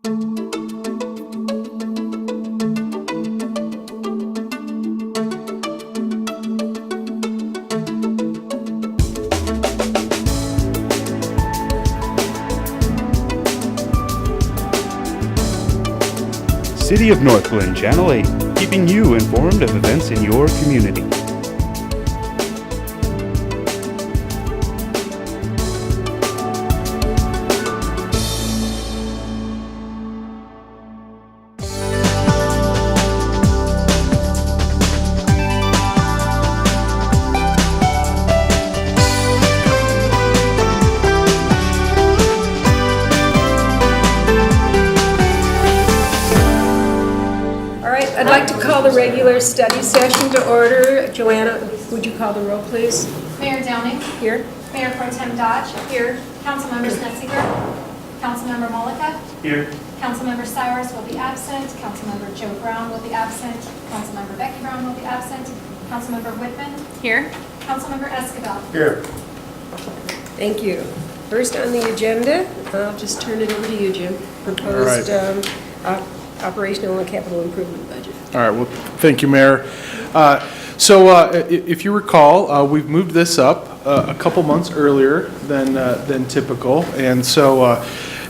City of Northglenn, Channel 8, keeping you informed of events in your community. I'd like to call the regular study session to order. Joanna, would you call the roll, please? Mayor Downing. Here. Mayor Pro Tem Dodge. Here. Councilmember Snetziger. Councilmember Mollica. Here. Councilmember Cyrus will be absent. Councilmember Joe Brown will be absent. Councilmember Becky Brown will be absent. Councilmember Whitman. Here. Councilmember Escobar. Here. Thank you. First on the agenda, I'll just turn it over to you, Jim. Proposed operational and capital improvement budget. All right, well, thank you, Mayor. If you recall, we've moved this up a couple months earlier than typical, and so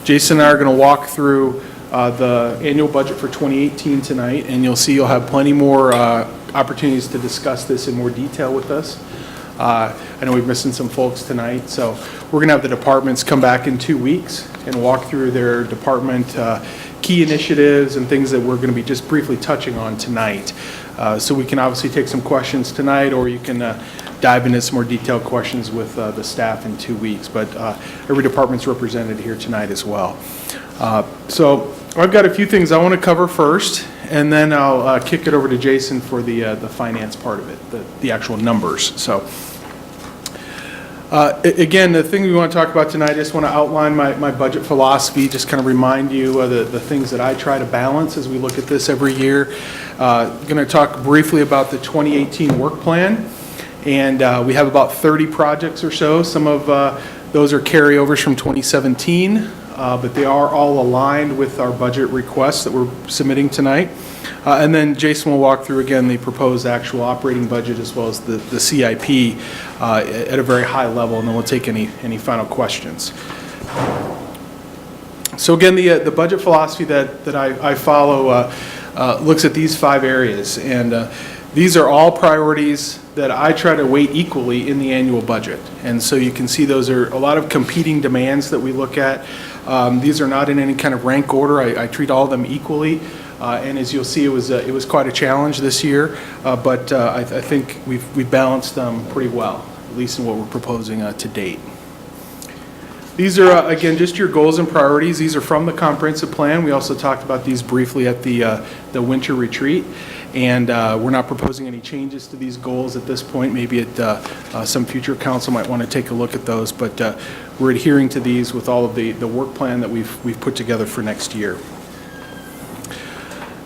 Jason and I are going to walk through the annual budget for 2018 tonight, and you'll see you'll have plenty more opportunities to discuss this in more detail with us. I know we're missing some folks tonight, so we're going to have the departments come back in 2 weeks and walk through their department key initiatives and things that we're going to be just briefly touching on tonight. So we can obviously take some questions tonight, or you can dive into some more detailed questions with the staff in 2 weeks. But every department's represented here tonight as well. So I've got a few things I want to cover first, and then I'll kick it over to Jason for the finance part of it, the actual numbers. So. Again, the thing we want to talk about tonight, I just want to outline my budget philosophy, just kind of remind you of the things that I try to balance as we look at this every year. Going to talk briefly about the 2018 work plan, and we have about 30 projects or so. Some of those are carryovers from 2017, but they are all aligned with our budget requests that we're submitting tonight. And then Jason will walk through again the proposed actual operating budget as well as the CIP at a very high level, and then we'll take any final questions. So again, the budget philosophy that I follow looks at these 5 areas, and these are all priorities that I try to weight equally in the annual budget. And so you can see those are a lot of competing demands that we look at. These are not in any kind of rank order. I treat all of them equally. And as you'll see, it was quite a challenge this year, but I think we've balanced them pretty well, at least in what we're proposing to date. These are, again, just your goals and priorities. These are from the comprehensive plan. We also talked about these briefly at the winter retreat, and we're not proposing any changes to these goals at this point. Maybe at some future council might want to take a look at those, but we're adhering to these with all of the work plan that we've put together for next year.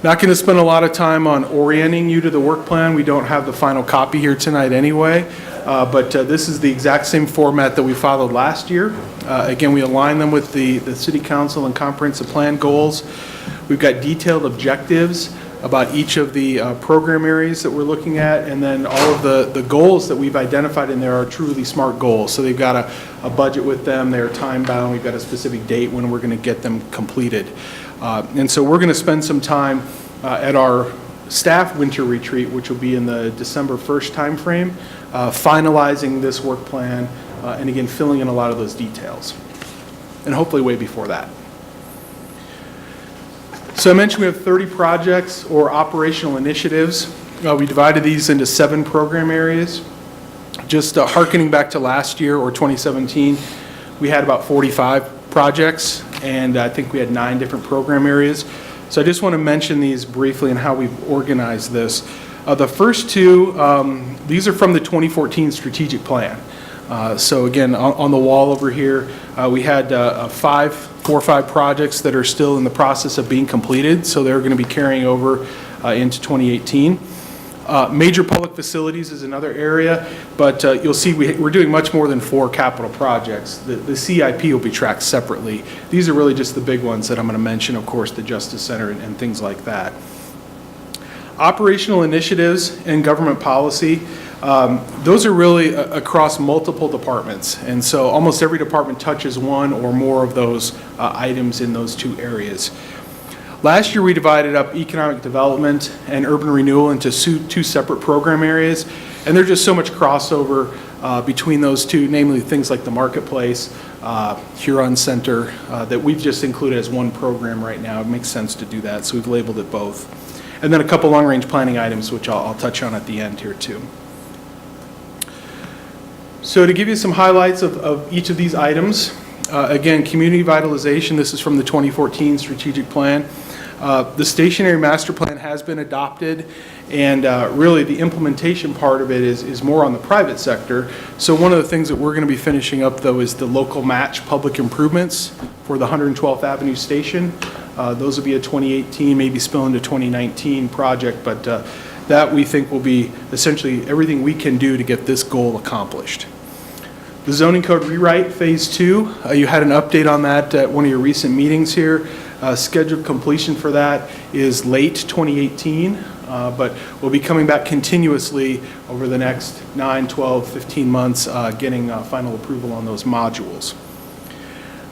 Not going to spend a lot of time on orienting you to the work plan. We don't have the final copy here tonight anyway, but this is the exact same format that we followed last year. Again, we align them with the City Council and Comprehensive Plan goals. We've got detailed objectives about each of the program areas that we're looking at, and then all of the goals that we've identified in there are truly SMART goals. So they've got a budget with them, they're time bound, we've got a specific date when we're going to get them completed. And so we're going to spend some time at our staff winter retreat, which will be in the December 1st timeframe, finalizing this work plan, and again, filling in a lot of those details, and hopefully way before that. So I mentioned we have 30 projects or operational initiatives. We divided these into 7 program areas. Just hearkening back to last year or 2017, we had about 45 projects, and I think we had 9 different program areas. So I just want to mention these briefly and how we've organized this. The first 2, these are from the 2014 strategic plan. So again, on the wall over here, we had 4 or 5 projects that are still in the process of being completed, so they're going to be carrying over into 2018. Major public facilities is another area, but you'll see we're doing much more than 4 capital projects. The CIP will be tracked separately. These are really just the big ones that I'm going to mention, of course, the Justice Center and things like that. Operational initiatives and government policy, those are really across multiple departments. And so almost every department touches one or more of those items in those 2 areas. Last year, we divided up economic development and urban renewal into 2 separate program areas, and there's just so much crossover between those 2, namely things like the marketplace, Huron Center, that we've just included as one program right now. It makes sense to do that, so we've labeled it both. And then a couple long-range planning items, which I'll touch on at the end here too. So to give you some highlights of each of these items, again, community vitalization, this is from the 2014 strategic plan. The stationary master plan has been adopted, and really the implementation part of it is more on the private sector. So one of the things that we're going to be finishing up, though, is the local match public improvements for the 112th Avenue station. Those will be a 2018, maybe spill into 2019 project, but that we think will be essentially everything we can do to get this goal accomplished. The zoning code rewrite phase 2, you had an update on that at one of your recent meetings here. Scheduled completion for that is late 2018, but we'll be coming back continuously over the next 9, 12, 15 months, getting final approval on those modules.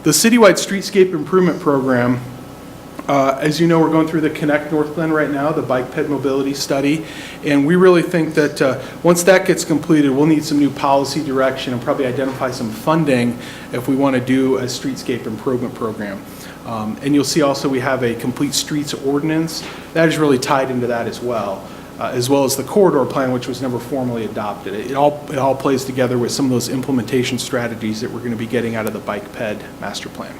The citywide streetscape improvement program, as you know, we're going through the Connect North Glen right now, the bike ped mobility study, and we really think that once that gets completed, we'll need some new policy direction and probably identify some funding if we want to do a streetscape improvement program. And you'll see also we have a complete streets ordinance that is really tied into that as well as the corridor plan, which was never formally adopted. It all plays together with some of those implementation strategies that we're going to be getting out of the bike ped master plan.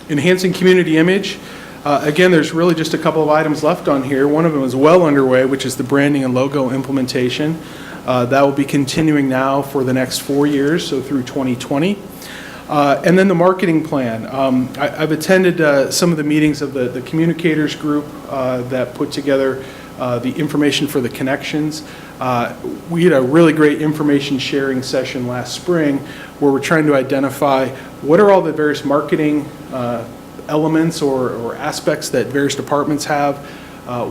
Enhancing community image. Again, there's really just a couple of items left on here. One of them is well underway, which is the branding and logo implementation. That will be continuing now for the next 4 years, so through 2020. And then the marketing plan. I've attended some of the meetings of the communicators group that put together the information for the connections. We had a really great information sharing session last spring where we're trying to identify what are all the various marketing elements or aspects that various departments have.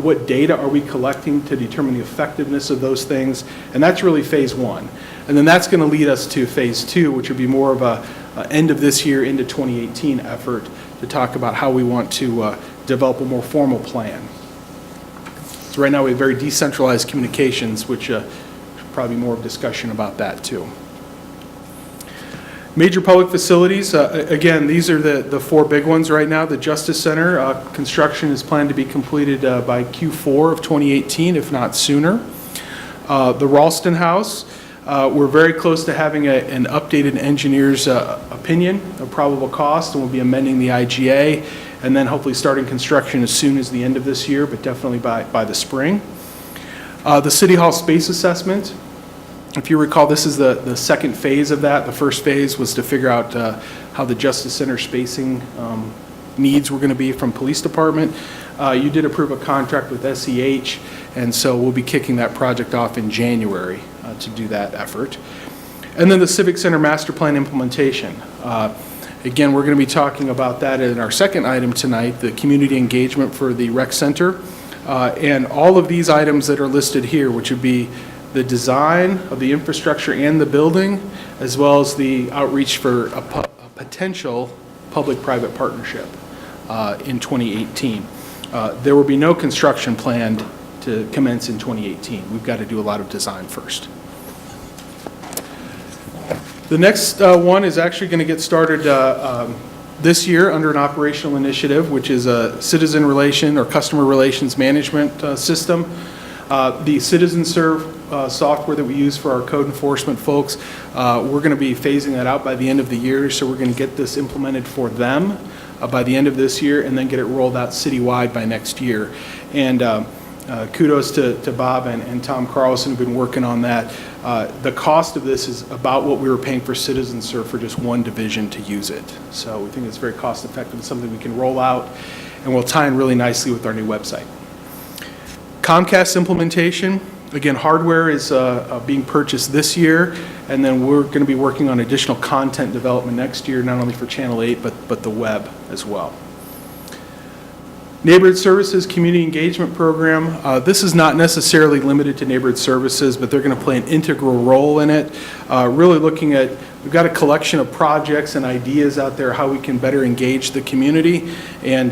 What data are we collecting to determine the effectiveness of those things? And that's really phase 1. And then that's going to lead us to phase 2, which would be more of a end of this year into 2018 effort to talk about how we want to develop a more formal plan. So right now we have very decentralized communications, which probably more of discussion about that too. Major public facilities, again, these are the 4 big ones right now. The Justice Center, construction is planned to be completed by Q4 of 2018, if not sooner. The Ralston House, we're very close to having an updated engineer's opinion of probable cost, and we'll be amending the IGA, and then hopefully starting construction as soon as the end of this year, but definitely by the spring. The City Hall space assessment. If you recall, this is the second phase of that. The first phase was to figure out how the Justice Center spacing needs were going to be from police department. You did approve a contract with SEH, and so we'll be kicking that project off in January to do that effort. And then the Civic Center Master Plan implementation. Again, we're going to be talking about that in our second item tonight, the community engagement for the rec center. And all of these items that are listed here, which would be the design of the infrastructure and the building, as well as the outreach for a potential public-private partnership in 2018. There will be no construction planned to commence in 2018. We've got to do a lot of design first. The next one is actually going to get started this year under an operational initiative, which is a citizen relation or customer relations management system. The CitizenServe software that we use for our code enforcement folks, we're going to be phasing that out by the end of the year, so we're going to get this implemented for them by the end of this year and then get it rolled out citywide by next year. And kudos to Bob and Tom Carlson who've been working on that. The cost of this is about what we were paying for CitizenServe for just one division to use it. So we think it's very cost effective. It's something we can roll out and will tie in really nicely with our new website. Comcast implementation, again, hardware is being purchased this year, and then we're going to be working on additional content development next year, not only for Channel 8, but the web as well. Neighborhood Services Community Engagement Program. This is not necessarily limited to neighborhood services, but they're going to play an integral role in it. Really looking at, we've got a collection of projects and ideas out there how we can better engage the community, and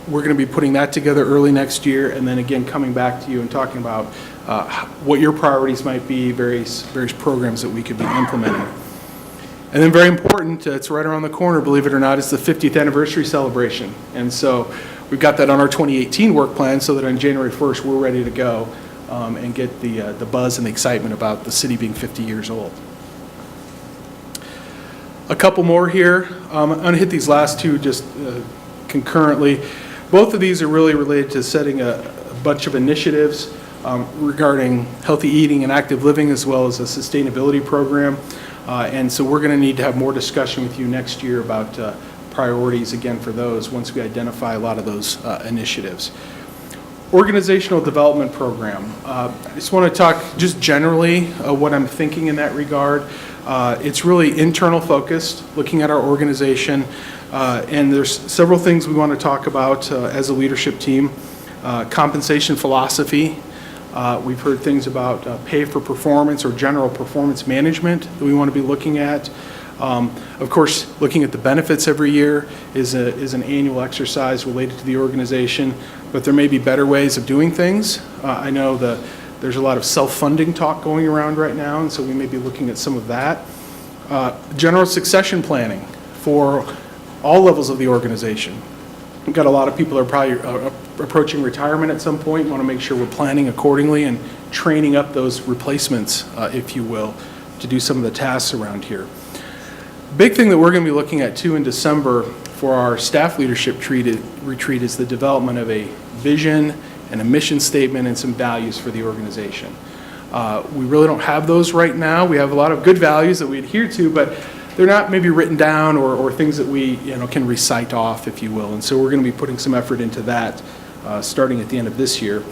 we're going to be putting that together early next year, and then again coming back to you and talking about what your priorities might be, various programs that we could be implementing. And then very important, it's right around the corner, believe it or not, is the 50th anniversary celebration. And so we've got that on our 2018 work plan so that on January 1st we're ready to go and get the buzz and the excitement about the city being 50 years old. A couple more here. I'm going to hit these last two just concurrently. Both of these are really related to setting a bunch of initiatives regarding healthy eating and active living, as well as a sustainability program. And so we're going to need to have more discussion with you next year about priorities again for those once we identify a lot of those initiatives. Organizational development program. I just want to talk just generally what I'm thinking in that regard. It's really internal focused, looking at our organization, and there's several things we want to talk about as a leadership team. Compensation philosophy. We've heard things about pay for performance or general performance management that we want to be looking at. Of course, looking at the benefits every year is an annual exercise related to the organization, but there may be better ways of doing things. I know there's a lot of self-funding talk going around right now, and so we may be looking at some of that. General succession planning for all levels of the organization. We've got a lot of people that are probably approaching retirement at some point. We want to make sure we're planning accordingly and training up those replacements, if you will, to do some of the tasks around here. Big thing that we're going to be looking at too in December for our staff leadership retreat is the development of a vision and a mission statement and some values for the organization. We really don't have those right now. We have a lot of good values that we adhere to, but they're not maybe written down or things that we can recite off, if you will. And so we're going to be putting some effort into that starting at the end of this year.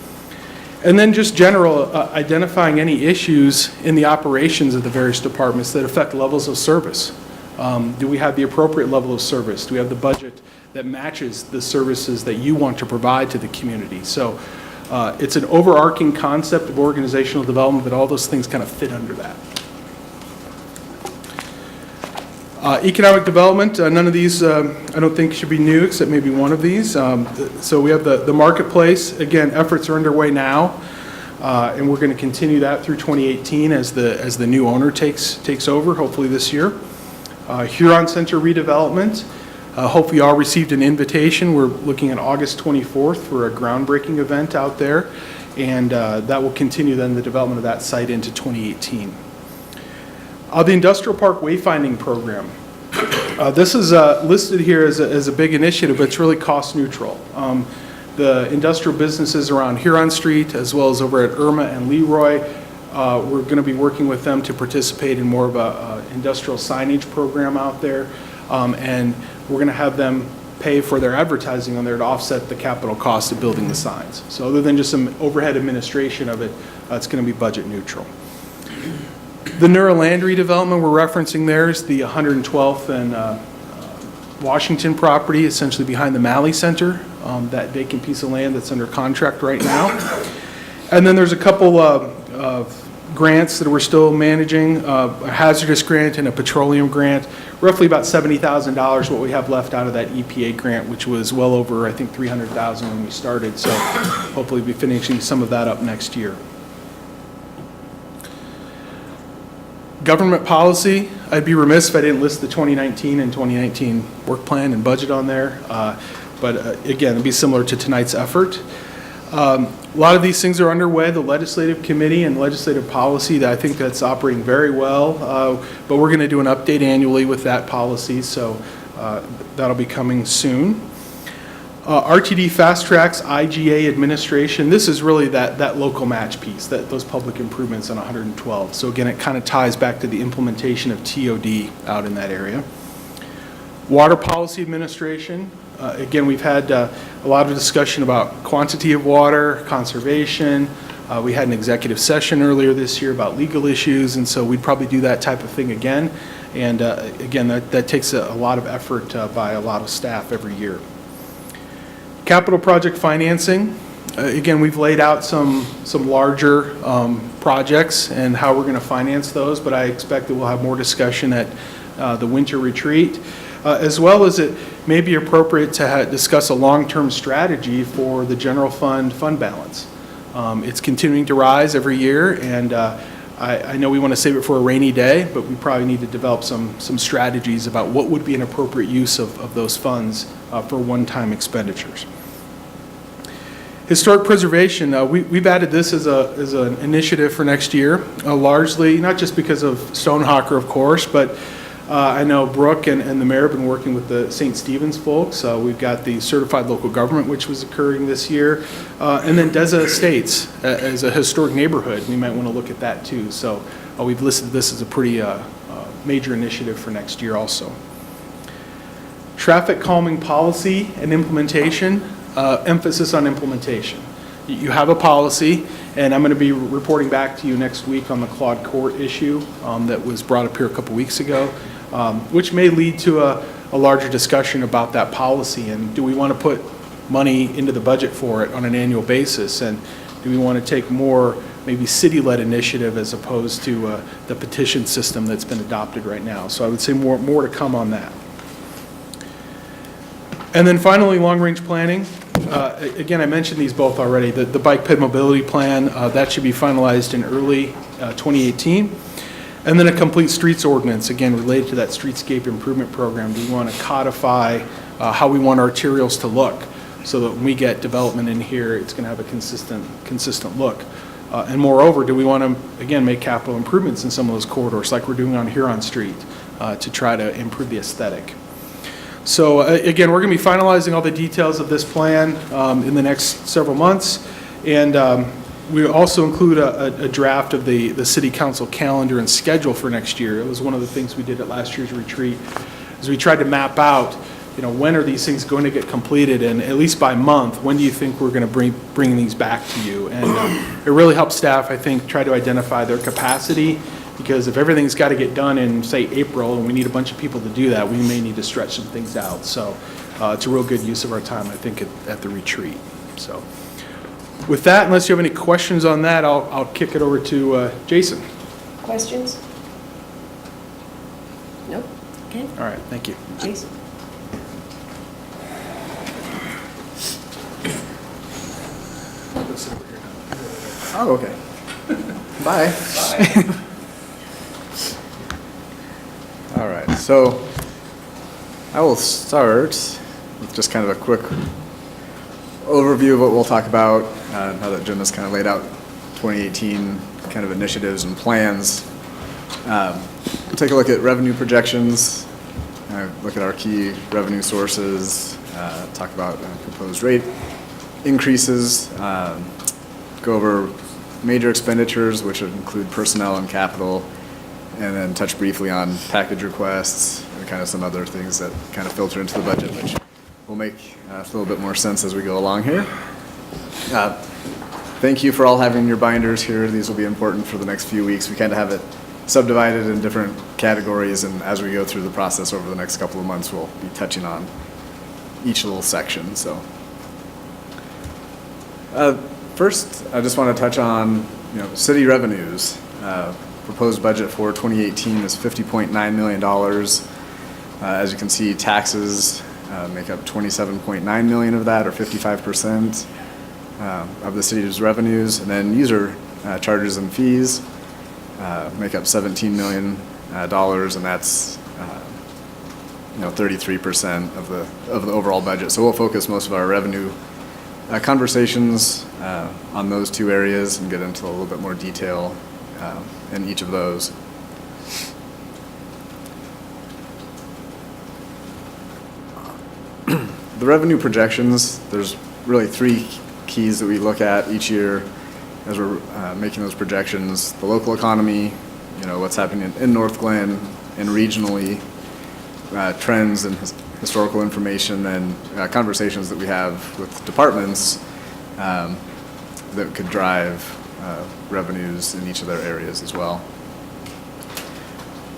And then just general identifying any issues in the operations of the various departments that affect levels of service. Do we have the appropriate level of service? Do we have the budget that matches the services that you want to provide to the community? So it's an overarching concept of organizational development, but all those things kind of fit under that. Economic development, none of these I don't think should be new except maybe one of these. So we have the marketplace. Again, efforts are underway now, and we're going to continue that through 2018 as the new owner takes over, hopefully this year. Huron Center redevelopment. Hope you all received an invitation. We're looking at August 24th for a groundbreaking event out there, and that will continue then the development of that site into 2018. The Industrial Park Wayfinding Program. This is listed here as a big initiative, but it's really cost neutral. The industrial businesses around Huron Street, as well as over at Irma and Leroy, we're going to be working with them to participate in more of a industrial signage program out there, and we're going to have them pay for their advertising on there to offset the capital cost of building the signs. So other than just some overhead administration of it, it's going to be budget neutral. The Neuraland redevelopment we're referencing there is the 112th and Washington property, essentially behind the Malley Center, that vacant piece of land that's under contract right now. And then there's a couple of grants that we're still managing, a hazardous grant and a petroleum grant, roughly about $70,000 what we have left out of that EPA grant, which was well over, I think, $300,000 when we started. So hopefully we'll be finishing some of that up next year. Government policy, I'd be remiss if I didn't list the 2019 and 2019 work plan and budget on there. But again, it'd be similar to tonight's effort. A lot of these things are underway. The legislative committee and legislative policy, I think that's operating very well. But we're going to do an update annually with that policy, so that'll be coming soon. RTD Fast Tracks, IGA administration, this is really that local match piece, those public improvements on 112. So again, it kind of ties back to the implementation of TOD out in that area. Water Policy Administration. Again, we've had a lot of discussion about quantity of water, conservation. We had an executive session earlier this year about legal issues, and so we'd probably do that type of thing again. And again, that takes a lot of effort by a lot of staff every year. Capital project financing. Again, we've laid out some larger projects and how we're going to finance those, but I expect that we'll have more discussion at the winter retreat, as well as it may be appropriate to discuss a long-term strategy for the general fund balance. It's continuing to rise every year, and I know we want to save it for a rainy day, but we probably need to develop some strategies about what would be an appropriate use of those funds for one-time expenditures. Historic preservation, we've added this as an initiative for next year, largely, not just because of Stonehawker, of course, but I know Brooke and the mayor have been working with the St. Stephen's folks. We've got the certified local government, which was occurring this year, and then Deza Estates as a historic neighborhood. We might want to look at that too. So we've listed this as a pretty major initiative for next year also. Traffic calming policy and implementation, emphasis on implementation. You have a policy, and I'm going to be reporting back to you next week on the Claude Court issue that was brought up here a couple weeks ago, which may lead to a larger discussion about that policy, and do we want to put money into the budget for it on an annual basis, and do we want to take more maybe city-led initiative as opposed to the petition system that's been adopted right now. So I would say more to come on that. And then finally, long-range planning. Again, I mentioned these both already. The bike ped mobility plan, that should be finalized in early 2018. And then a complete streets ordinance, again, related to that streetscape improvement program. Do we want to codify how we want arterials to look so that when we get development in here, it's going to have a consistent look? And moreover, do we want to, again, make capital improvements in some of those corridors like we're doing on Huron Street to try to improve the aesthetic? So again, we're going to be finalizing all the details of this plan in the next several months, and we also include a draft of the city council calendar and schedule for next year. It was one of the things we did at last year's retreat, is we tried to map out, when are these things going to get completed, and at least by month, when do you think we're going to bring these back to you? And it really helps staff, I think, try to identify their capacity. Because if everything's got to get done in, say, April, and we need a bunch of people to do that, we may need to stretch some things out. So it's a real good use of our time, I think, at the retreat. So with that, unless you have any questions on that, I'll kick it over to Jason. Questions? Nope. Okay. All right, thank you. Jason. Oh, okay. Bye. Bye. All right, so I will start with just kind of a quick overview of what we'll talk about now that Jim has kind of laid out 2018 kind of initiatives and plans. We'll take a look at revenue projections, look at our key revenue sources, talk about proposed rate increases, go over major expenditures, which would include personnel and capital, and then touch briefly on package requests and kind of some other things that kind of filter into the budget, which will make a little bit more sense as we go along here. Thank you for all having your binders here. These will be important for the next few weeks. We kind of have it subdivided in different categories, and as we go through the process over the next couple of months, we'll be touching on each little section. So first, I just want to touch on city revenues. Proposed budget for 2018 is $50.9 million. As you can see, taxes make up $27.9 million of that, or 55% of the city's revenues, and then user charges and fees make up $17 million, and that's 33% of the overall budget. So we'll focus most of our revenue conversations on those two areas and get into a little bit more detail in each of those. The revenue projections, there's really three keys that we look at each year as we're making those projections. The local economy, what's happening in North Glen and regionally, trends in historical information and conversations that we have with departments that could drive revenues in each of their areas as well.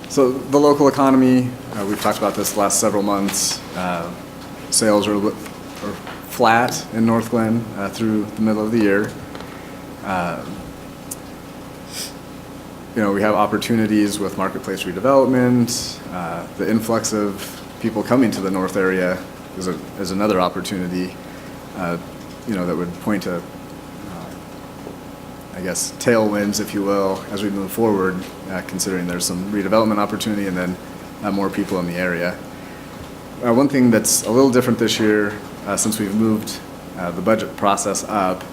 So the local economy, we've talked about this the last several months. Sales are flat in North Glen through the middle of the year. We have opportunities with marketplace redevelopment. The influx of people coming to the north area is another opportunity, that would point to, I guess, tailwinds, if you will, as we move forward, considering there's some redevelopment opportunity and then more people in the area. One thing that's a little different this year, since we've moved the budget process up,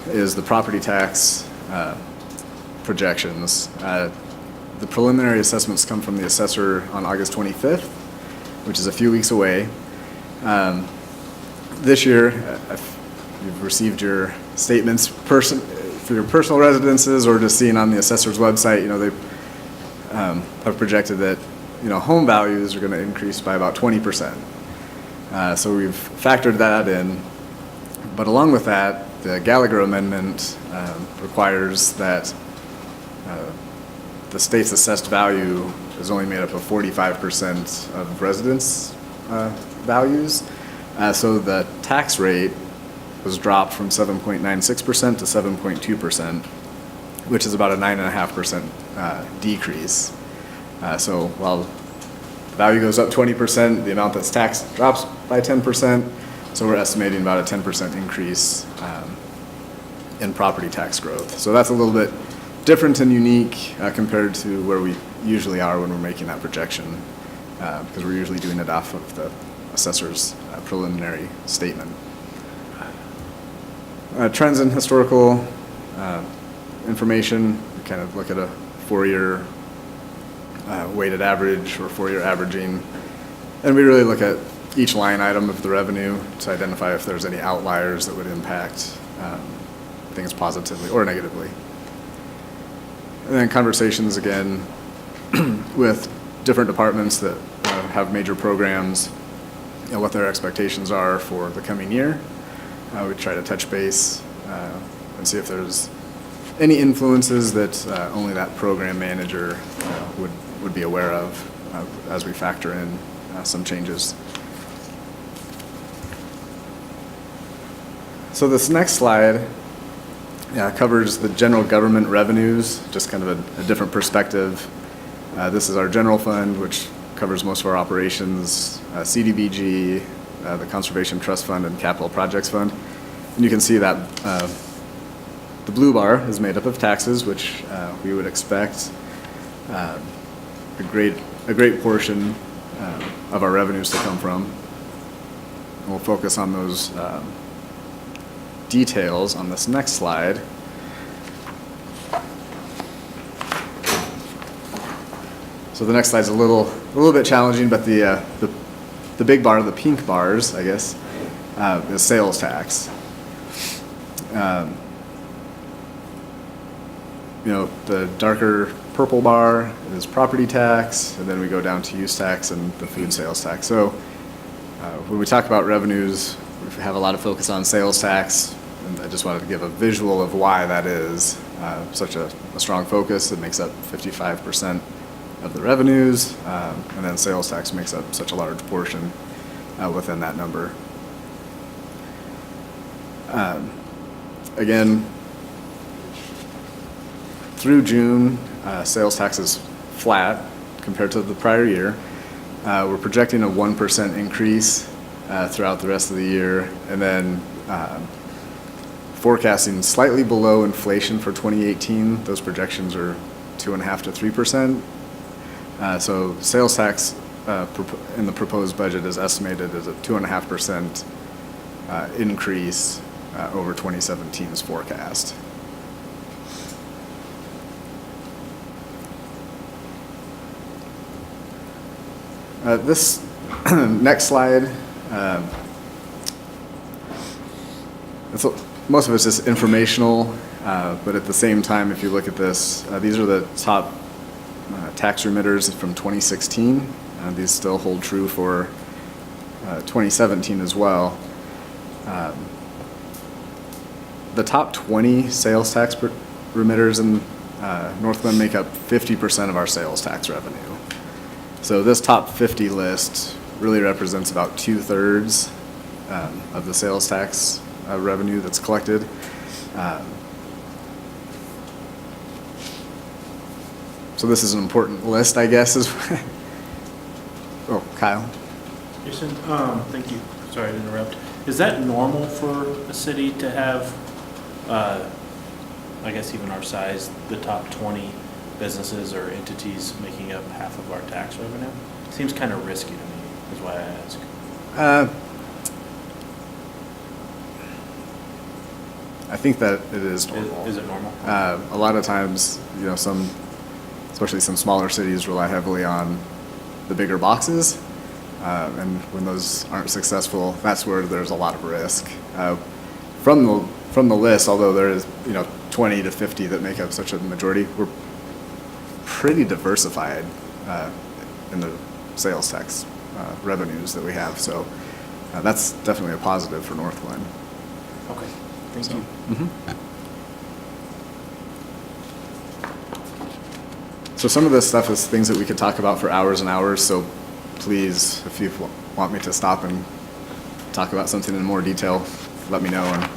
is the property tax projections. The preliminary assessments come from the assessor on August 25th, which is a few weeks away. This year, if you've received your statements for your personal residences or just seen on the assessor's website, they have projected that home values are going to increase by about 20%. So we've factored that in. But along with that, the Gallagher Amendment requires that the state's assessed value is only made up of 45% of residence values. So the tax rate was dropped from 7.96% to 7.2%, which is about a 9.5% decrease. So while the value goes up 20%, the amount that's taxed drops by 10%. So we're estimating about a 10% increase in property tax growth. So that's a little bit different and unique compared to where we usually are when we're making that projection, because we're usually doing it off of the assessor's preliminary statement. Trends in historical information, we kind of look at a 4-year weighted average or 4-year averaging, and we really look at each line item of the revenue to identify if there's any outliers that would impact things positively or negatively. And then conversations again with different departments that have major programs, what their expectations are for the coming year. We try to touch base and see if there's any influences that only that program manager would be aware of as we factor in some changes. So this next slide covers the general government revenues, just kind of a different perspective. This is our general fund, which covers most of our operations, CDBG, the Conservation Trust Fund, and Capital Projects Fund. And you can see that the blue bar is made up of taxes, which we would expect a great portion of our revenues to come from. And we'll focus on those details on this next slide. So the next slide's a little bit challenging, but the big bar, the pink bars, I guess, is sales tax. The darker purple bar is property tax, and then we go down to use tax and the food sales tax. So when we talk about revenues, we have a lot of focus on sales tax, and I just wanted to give a visual of why that is such a strong focus. It makes up 55% of the revenues, and then sales tax makes up such a large portion within that number. Again, through June, sales tax is flat compared to the prior year. We're projecting a 1% increase throughout the rest of the year, and then forecasting slightly below inflation for 2018. Those projections are 2.5% to 3%. So sales tax in the proposed budget is estimated as a 2.5% increase over 2017's forecast. This next slide, most of it's just informational, but at the same time, if you look at this, these are the top tax remitters from 2016. These still hold true for 2017 as well. The top 20 sales tax remitters in Northland make up 50% of our sales tax revenue. So this top 50 list really represents about 2/3 of the sales tax revenue that's collected. So this is an important list, I guess. Oh, Kyle. Jason, thank you. Sorry to interrupt. Is that normal for a city to have, I guess even our size, the top 20 businesses or entities making up half of our tax revenue? Seems kind of risky to me, is why I ask. I think that it is normal. Is it normal? A lot of times, you know, especially some smaller cities rely heavily on the bigger boxes. And when those aren't successful, that's where there's a lot of risk. From the list, although there is, 20 to 50 that make up such a majority, we're pretty diversified in the sales tax revenues that we have. So that's definitely a positive for Northland. Okay, thank you. So some of this stuff is things that we could talk about for hours and hours, so please, if you want me to stop and talk about something in more detail, let me know. I'm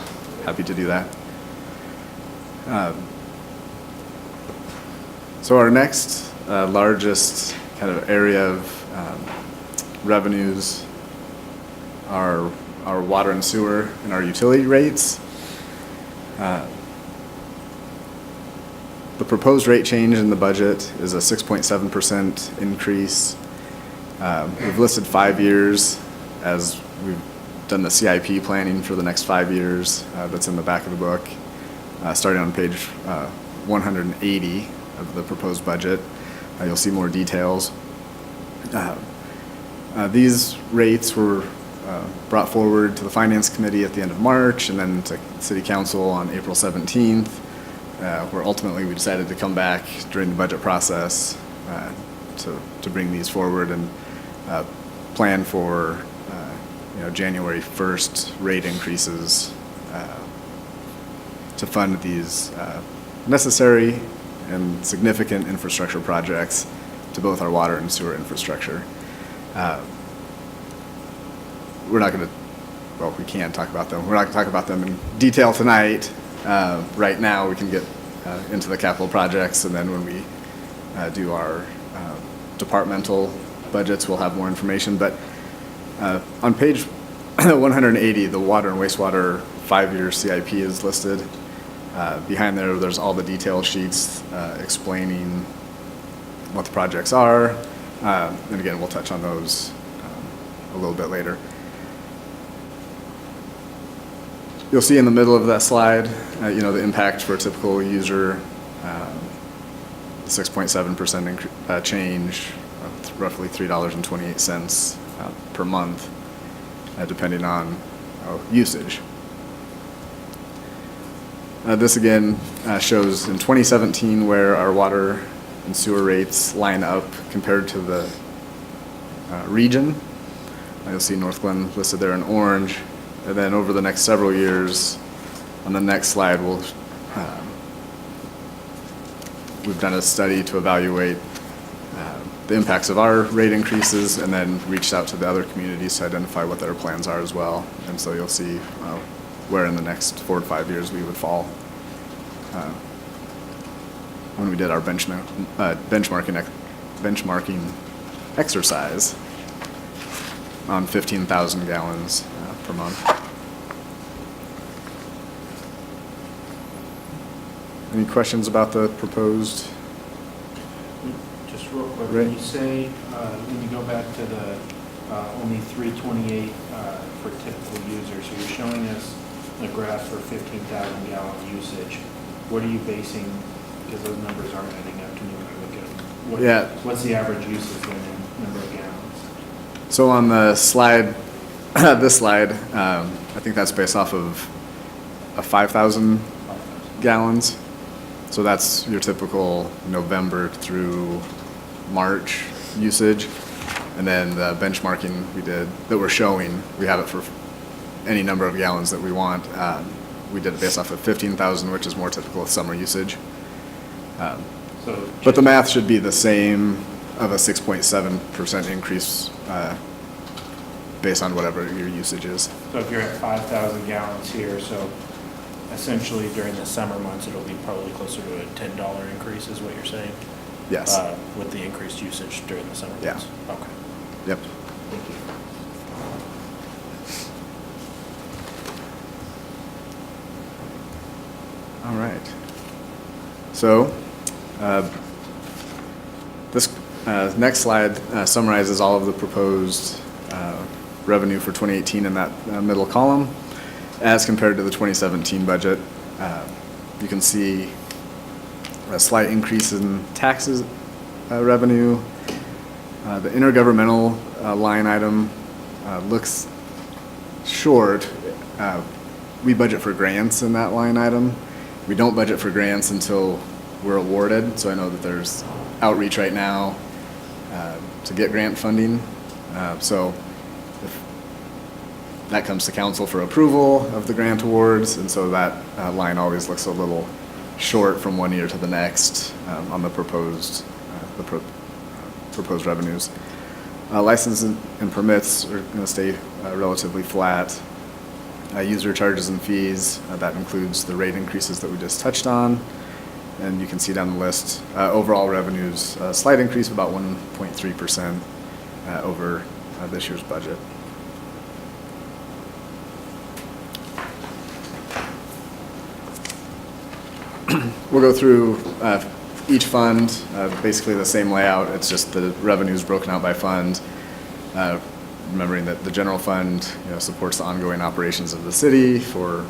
happy to do that. So our next largest kind of area of revenues are our water and sewer and our utility rates. The proposed rate change in the budget is a 6.7% increase. We've listed 5 years as we've done the CIP planning for the next 5 years. That's in the back of the book, starting on page 180 of the proposed budget. You'll see more details. These rates were brought forward to the Finance Committee at the end of March and then to City Council on April 17th, where ultimately we decided to come back during the budget process to bring these forward and plan for January 1st rate increases to fund these necessary and significant infrastructure projects to both our water and sewer infrastructure. We're not going to, well, we can talk about them. We're not going to talk about them in detail tonight. Right now, we can get into the capital projects, and then when we do our departmental budgets, we'll have more information. But on page 180, the water and wastewater 5-year CIP is listed. Behind there's all the detail sheets explaining what the projects are. And again, we'll touch on those a little bit later. You'll see in the middle of that slide, the impact for a typical user, 6.7% change, roughly $3.28 per month, depending on usage. This again shows in 2017 where our water and sewer rates line up compared to the region. You'll see North Glen listed there in orange. And then over the next several years, on the next slide, we've done a study to evaluate the impacts of our rate increases and then reached out to the other communities to identify what their plans are as well. And so you'll see where in the next 4 to 5 years we would fall when we did our benchmarking exercise on 15,000 gallons per month. Any questions about the proposed? Just real quick, Right. when you say, when you go back to the only 328 for typical users, so you're showing us a graph for 15,000 gallon usage. What are you basing, because those numbers aren't adding up to me when I look at them. What's the average usage then in number of gallons? So on the slide, this slide, I think that's based off of 5,000 gallons. So that's your typical November through March usage. And then the benchmarking we did, that we're showing, we have it for any number of gallons that we want. We did it based off of 15,000, which is more typical of summer usage. So But the math should be the same of a 6.7% increase based on whatever your usage is. So if you're at 5,000 gallons here, so essentially during the summer months, it'll be probably closer to a $10 increase is what you're saying? Yes. With the increased usage during the summer Yeah. months? Okay, Yep. thank you. All right. So, this next slide summarizes all of the proposed revenue for 2018 in that middle column as compared to the 2017 budget. You can see a slight increase in taxes revenue. The intergovernmental line item looks short. We budget for grants in that line item. We don't budget for grants until we're awarded, so I know that there's outreach right now to get grant funding. So if that comes to council for approval of the grant awards, and so that line always looks a little short from one year to the next on the proposed revenues. Licenses and permits are going to stay relatively flat. User charges and fees, that includes the rate increases that we just touched on. And you can see down the list, overall revenues, a slight increase of about 1.3% over this year's budget. We'll go through each fund, basically the same layout. It's just the revenues broken out by fund. Remembering that the general fund, supports the ongoing operations of the city for,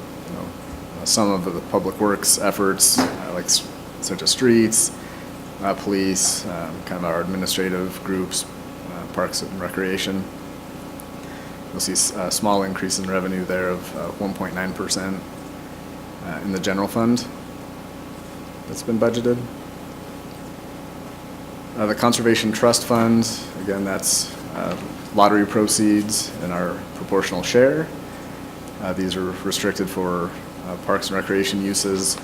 some of the public works efforts, like such as streets, police, kind of our administrative groups, parks and recreation. You'll see a small increase in revenue there of 1.9% in the general fund that's been budgeted. The Conservation Trust Fund, again, that's lottery proceeds and our proportional share. These are restricted for parks and recreation uses.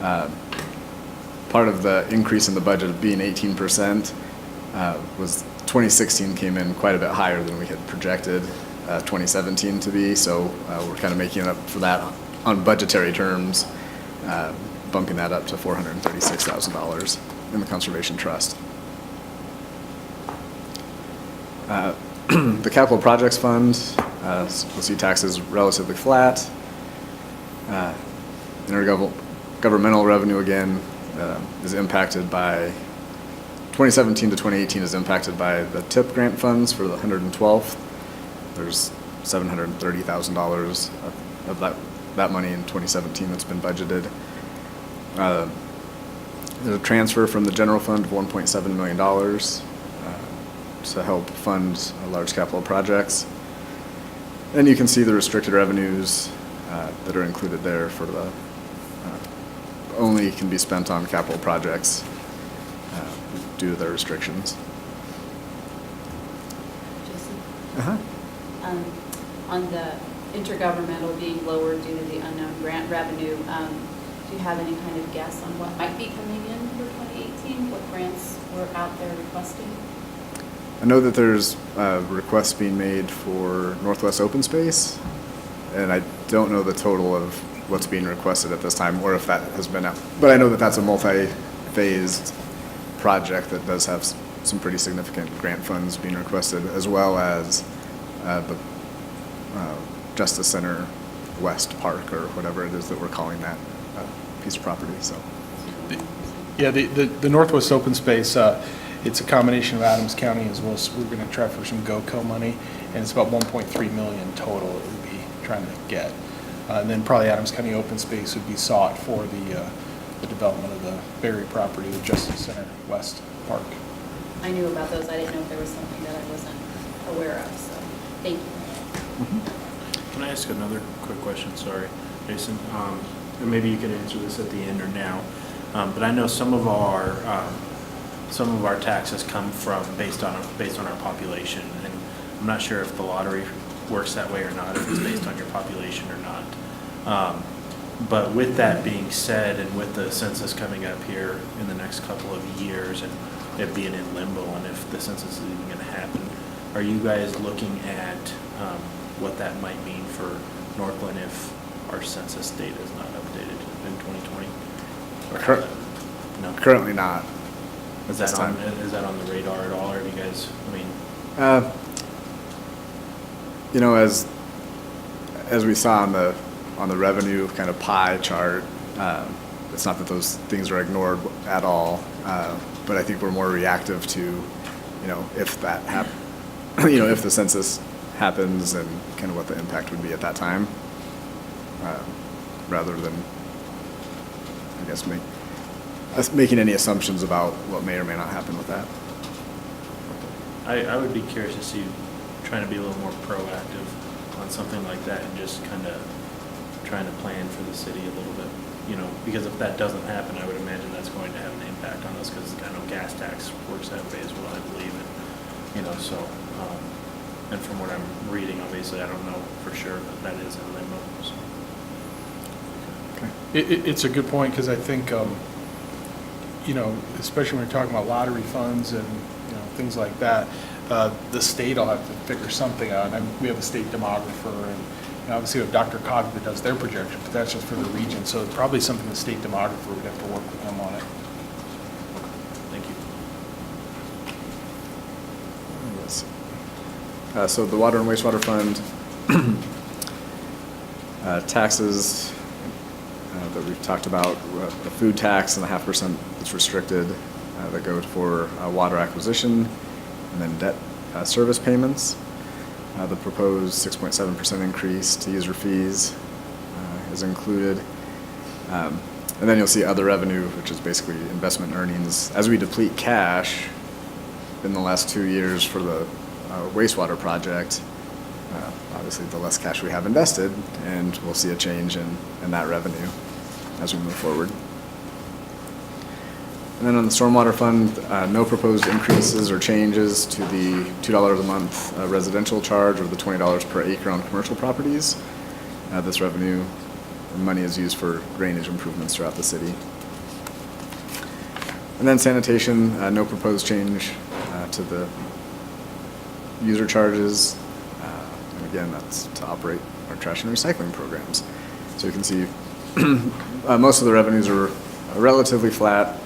Part of the increase in the budget of being 18% was 2016 came in quite a bit higher than we had projected 2017 to be, so we're kind of making up for that on budgetary terms, bumping that up to $436,000 in the Conservation Trust. The Capital Projects Fund, we'll see taxes relatively flat. Intergovernmental revenue, again, is impacted by, 2017 to 2018 is impacted by the TIP grant funds for the 112th. There's $730,000 of that money in 2017 that's been budgeted. There's a transfer from the general fund of $1.7 million to help fund large capital projects. And you can see the restricted revenues that are included there for the only can be spent on capital projects due to their restrictions. Jason? On the intergovernmental being lower due to the unknown grant revenue, do you have any kind of guess on what might be coming in for 2018? What grants were out there requesting? I know that there's requests being made for Northwest Open Space, and I don't know the total of what's being requested at this time, or if that has been out. But I know that that's a multi-phased project that does have some pretty significant grant funds being requested, as well as the Justice Center West Park, or whatever it is that we're calling that piece of property. So, Yeah, the Northwest Open Space, it's a combination of Adams County as well as we're going to try for some GoCo money, and it's about 1.3 million total that we'd be trying to get. And then probably Adams County Open Space would be sought for the development of the Berry property, the Justice Center West Park. I knew about those. I didn't know if there was something that I wasn't aware of, so thank you. Can I ask another quick question? Sorry, Jason. And maybe you can answer this at the end or now. But I know some of our some of our taxes come from based on our population, and I'm not sure if the lottery works that way or not, if it's based on your population or not. But with that being said, and with the census coming up here in the next couple of years, and it being in limbo on if the census is even going to happen, are you guys looking at what that might mean for Northland if our census data is not updated in 2020? No. Currently not. Is that on the radar at all, or have you guys, I mean? You know, as we saw on the revenue kind of pie chart, it's not that those things are ignored at all, but I think we're more reactive to, you know, if that you know, if the census happens and kind of what the impact would be at that time, rather than, I guess, making any assumptions about what may or may not happen with that. I would be curious to see, trying to be a little more proactive on something like that and just kind of trying to plan for the city a little bit, you know, because if that doesn't happen, I would imagine that's going to have an impact on us, because I know gas tax works that way as well, I believe, and, you know, so, and from what I'm reading, obviously, I don't know for sure, but that is in limbo, so. Okay. It's a good point, because I think, you know, especially when you're talking about lottery funds and, you know, things like that, the state will have to figure something out. We have a state demographer, and obviously we have Dr. Cog that does their projection, but that's just for the region. So it's probably something the state demographer would have to work with them on it. Thank you. Let's see. So the Water and Wastewater Fund, taxes that we've talked about, the food tax and the 0.5% that's restricted that go for water acquisition, and then debt service payments. The proposed 6.7% increase to user fees is included. And then you'll see other revenue, which is basically investment earnings. As we deplete cash in the last 2 years for the wastewater project, obviously the less cash we have invested, and we'll see a change in that revenue as we move forward. And then on the Stormwater Fund, no proposed increases or changes to the $2 a month residential charge or the $20 per acre on commercial properties. This revenue and money is used for drainage improvements throughout the city. And then sanitation, no proposed change to the user charges. And again, that's to operate our trash and recycling programs. So you can see most of the revenues are relatively flat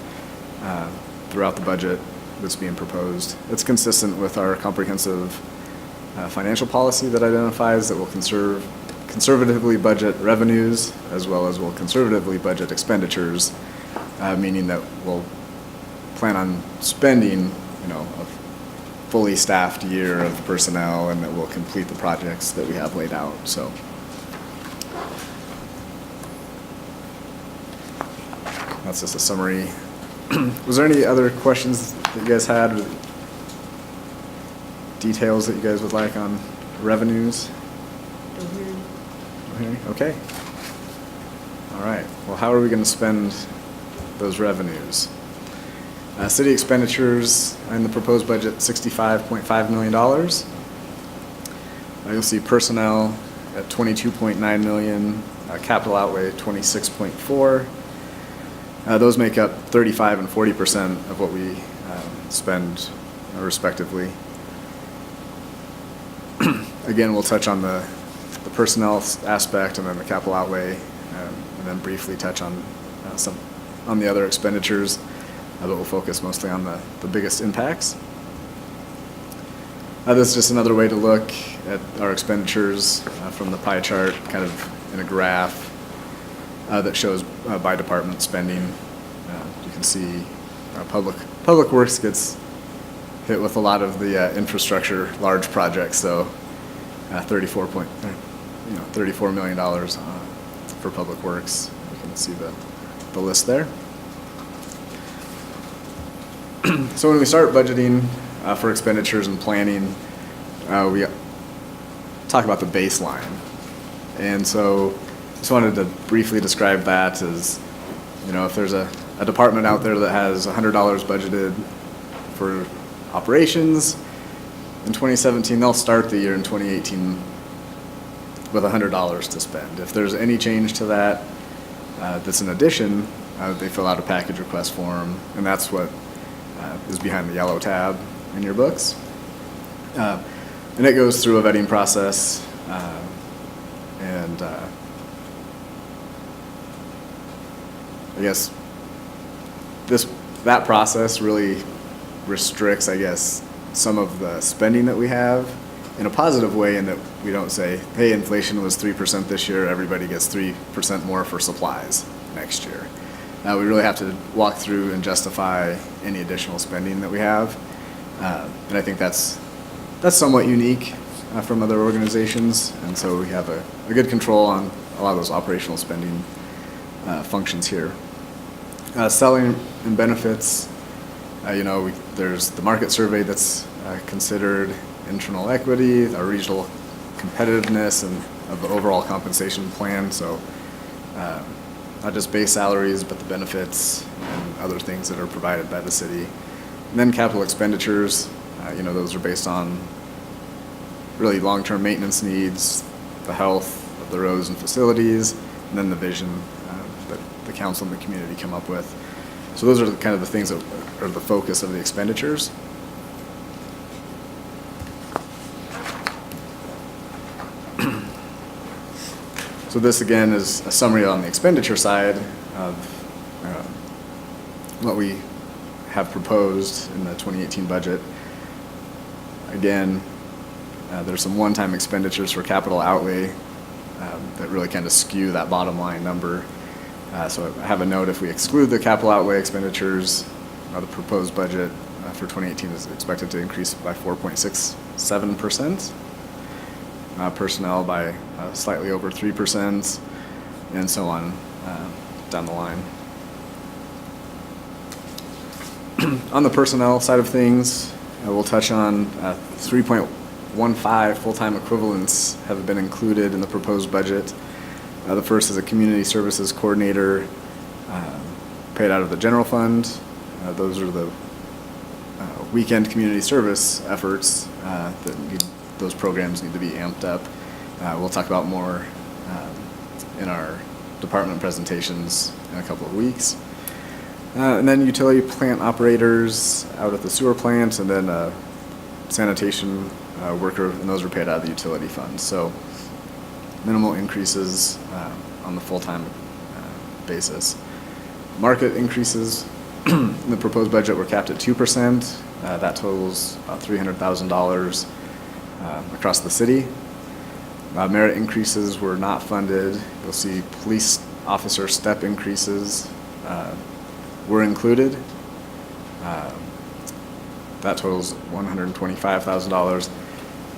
throughout the budget that's being proposed. It's consistent with our comprehensive financial policy that identifies that we'll conservatively budget revenues as well as we'll conservatively budget expenditures, meaning that we'll plan on spending, you know, a fully staffed year of personnel, and that we'll complete the projects that we have laid out. So that's just a summary. Was there any other questions that you guys had, or details that you guys would like on revenues? Okay. All right. Well, how are we going to spend those revenues? City expenditures in the proposed budget, $65.5 million. You'll see personnel at $22.9 million, capital outlay $26.4. Those make up 35% and 40% of what we spend respectively. Again, we'll touch on the personnel aspect and then the capital outlay, and then briefly touch on on the other expenditures, but we'll focus mostly on the biggest impacts. This is just another way to look at our expenditures from the pie chart, kind of in a graph that shows by department spending. You can see public works gets hit with a lot of the infrastructure large projects, so $34 million for public works. You can see the list there. So when we start budgeting for expenditures and planning, we talk about the baseline. And so just wanted to briefly describe that as, you know, if there's a department out there that has $100 budgeted for operations. In 2017, they'll start the year in 2018 with $100 to spend. If there's any change to that, that's an addition, they fill out a package request form, and that's what is behind the yellow tab in your books. And it goes through a vetting process, and I guess that process really restricts, I guess, some of the spending that we have in a positive way, in that we don't say, hey, inflation was 3% this year, everybody gets 3% more for supplies next year. We really have to walk through and justify any additional spending that we have. And I think that's somewhat unique from other organizations, and so we have a good control on a lot of those operational spending functions here. Selling and benefits, there's the market survey that's considered, internal equity, our regional competitiveness, and of the overall compensation plan. So not just base salaries, but the benefits and other things that are provided by the city. And then capital expenditures, those are based on really long-term maintenance needs, the health of the roads and facilities, and then the vision that the council and the community come up with. So those are kind of the things that are the focus of the expenditures. So this again is a summary on the expenditure side of what we have proposed in the 2018 budget. Again, there's some one-time expenditures for capital outlay that really kind of skew that bottom line number. So I have a note, if we exclude the capital outlay expenditures, the proposed budget for 2018 is expected to increase by 4.67%. Personnel by slightly over 3%, and so on down the line. On the personnel side of things, we'll touch on 3.15 full-time equivalents have been included in the proposed budget. The first is a community services coordinator paid out of the general fund. Those are the weekend community service efforts that those programs need to be amped up. We'll talk about more in our department presentations in a couple of weeks. And then utility plant operators out at the sewer plant, and then sanitation worker, and those are paid out of the utility fund. So minimal increases on the full-time basis. Market increases in the proposed budget were capped at 2%. That totals about $300,000 across the city. Merit increases were not funded. You'll see police officer step increases were included. That totals $125,000.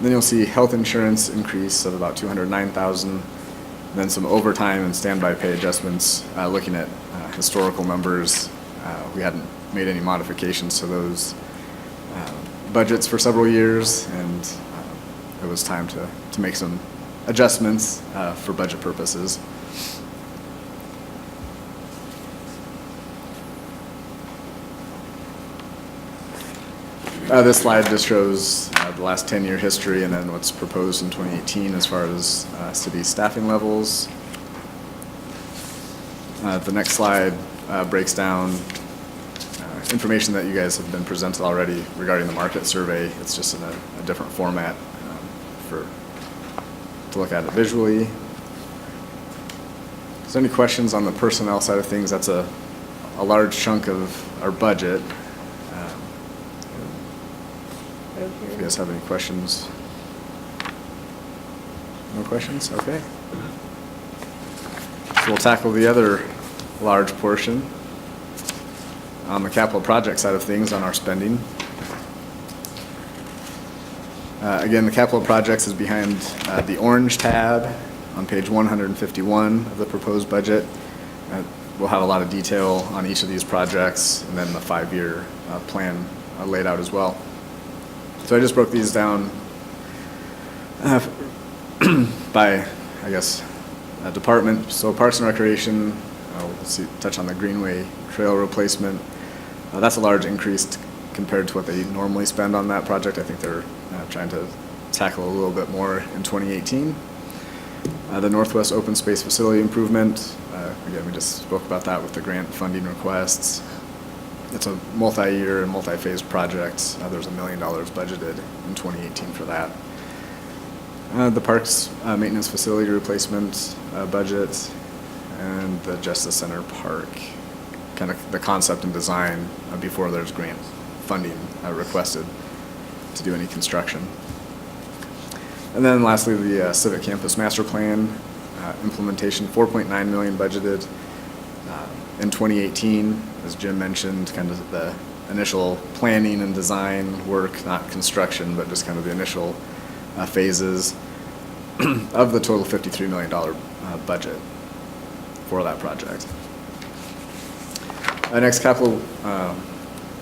Then you'll see health insurance increase of about $209,000. Then some overtime and standby pay adjustments. Looking at historical numbers, we hadn't made any modifications to those budgets for several years, and it was time to make some adjustments for budget purposes. This slide just shows the last 10-year history and then what's proposed in 2018 as far as city staffing levels. The next slide breaks down information that you guys have been presented already regarding the market survey. It's just in a different format to look at it visually. Is there any questions on the personnel side of things? That's a large chunk of our budget. If you guys have any questions. No questions? Okay. So we'll tackle the other large portion on the capital project side of things on our spending. Again, the capital projects is behind the orange tab on page 151 of the proposed budget. We'll have a lot of detail on each of these projects, and then the 5-year plan laid out as well. So I just broke these down by, I guess, department. So Parks and Recreation, we'll touch on the Greenway Trail replacement. That's a large increase compared to what they normally spend on that project. I think they're trying to tackle a little bit more in 2018. The Northwest Open Space Facility Improvement, again, we just spoke about that with the grant funding requests. It's a multi-year and multi-phase project. There's $1 million budgeted in 2018 for that. The Parks Maintenance Facility Replacement budget and the Justice Center Park, kind of the concept and design before there's grant funding requested to do any construction. And then lastly, the Civic Campus Master Plan implementation, $4.9 million budgeted in 2018. As Jim mentioned, kind of the initial planning and design work, not construction, but just kind of the initial phases of the total $53 million budget for that project. Next, capital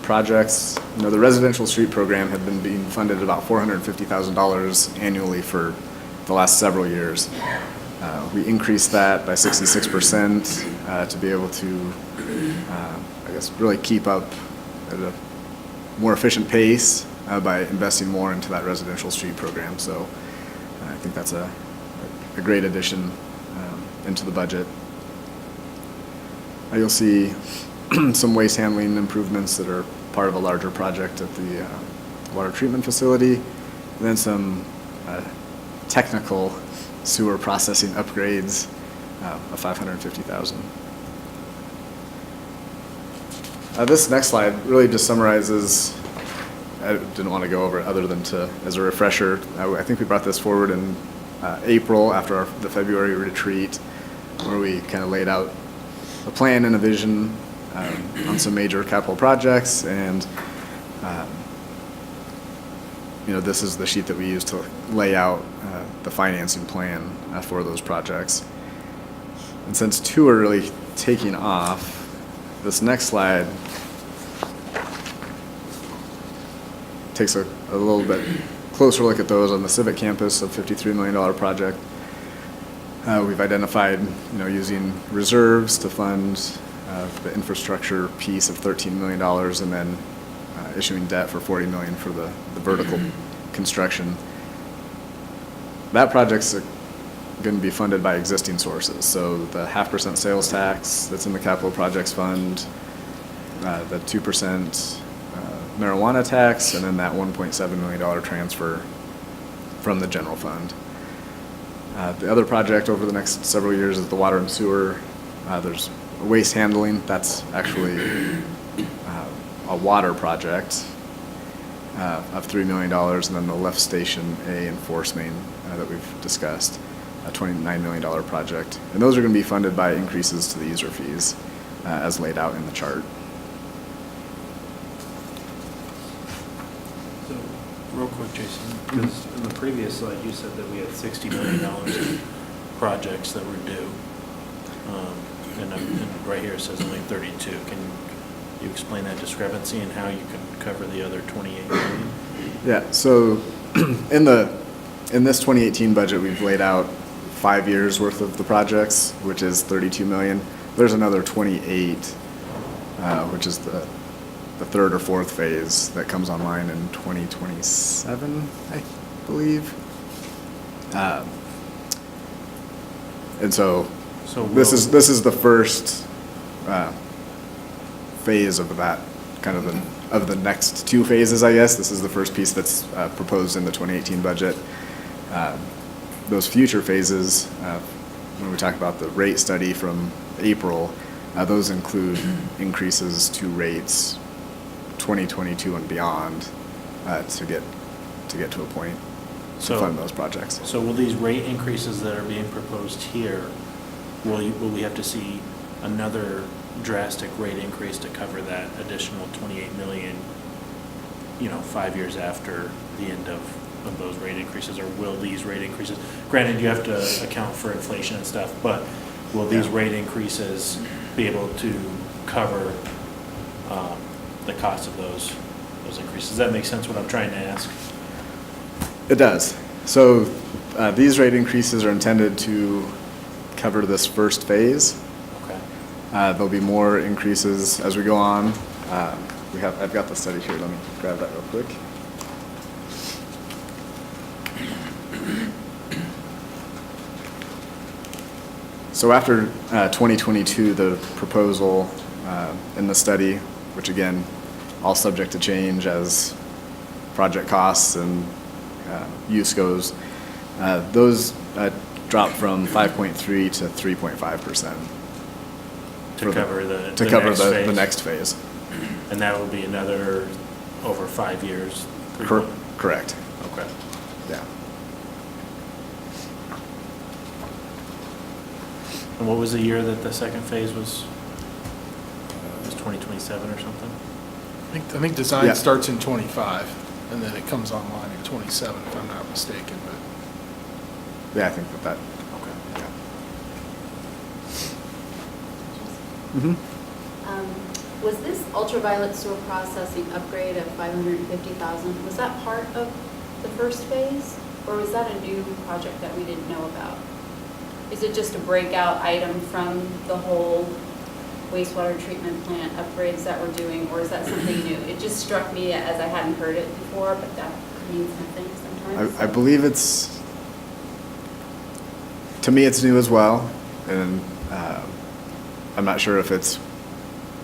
projects. The residential street program had been being funded at about $450,000 annually for the last several years. We increased that by 66% to be able to, I guess, really keep up at a more efficient pace by investing more into that residential street program. So I think that's a great addition into the budget. You'll see some waste handling improvements that are part of a larger project at the water treatment facility, and then some technical sewer processing upgrades of $550,000. This next slide really just summarizes, I didn't want to go over it other than to, as a refresher, I think we brought this forward in April after the February retreat, where we kind of laid out a plan and a vision on some major capital projects, and this is the sheet that we use to lay out the financing plan for those projects. And since two are really taking off, this next slide takes a little bit closer look at those. On the Civic Campus, a $53 million project. We've identified, using reserves to fund the infrastructure piece of $13 million, and then issuing debt for $40 million for the vertical construction. That project's going to be funded by existing sources. So the 0.5% sales tax that's in the capital projects fund, the 2% marijuana tax, and then that $1.7 million transfer from the general fund. The other project over the next several years is the water and sewer. There's waste handling. That's actually a water project of $3 million, and then the lift station A and force main that we've discussed, a $29 million project. And those are going to be funded by increases to the user fees as laid out in the chart. So, real quick, Jason, because in the previous slide, you said that we had $60 million in projects that were due. And right here it says only 32. Can you explain that discrepancy and how you can cover the other 28 million? Yeah, so in this 2018 budget, we've laid out 5 years worth of the projects, which is 32 million. There's another 28, which is the third or fourth phase that comes online in 2027, I believe. And so this is the first phase of that, kind of the next two phases, I guess. This is the first piece that's proposed in the 2018 budget. Those future phases, when we talk about the rate study from April, those include increases to rates 2022 and beyond to get to a point to fund those projects. So will these rate increases that are being proposed here, will we have to see another drastic rate increase to cover that additional 28 million, 5 years after the end of those rate increases? Or will these rate increases, granted you have to account for inflation and stuff, but will these rate increases be able to cover the cost of those increases? Does that make sense what I'm trying to ask? It does. So these rate increases are intended to cover this first phase. Okay. There'll be more increases as we go on. I've got the study here, let me grab that real quick. So after 2022, the proposal in the study, which again, all subject to change as project costs and use goes, those dropped from 5.3 to 3.5%. To cover the To cover next the phase. next phase. And that will be another over 5 years? Correct, Okay. yeah. And what was the year that the second phase was? It was 2027 or something? I think design Yeah. starts in '25, and then it comes online in '27, if I'm not mistaken, but. Yeah, I think that, Okay. yeah. Mhm. Was this ultraviolet sewer processing upgrade of 550,000, was that part of the first phase? Or was that a new project that we didn't know about? Is it just a breakout item from the whole wastewater treatment plant upgrades that we're doing, or is that something new? It just struck me as I hadn't heard it before, but that means nothing sometimes. I believe it's, to me, it's new as well, and I'm not sure if it's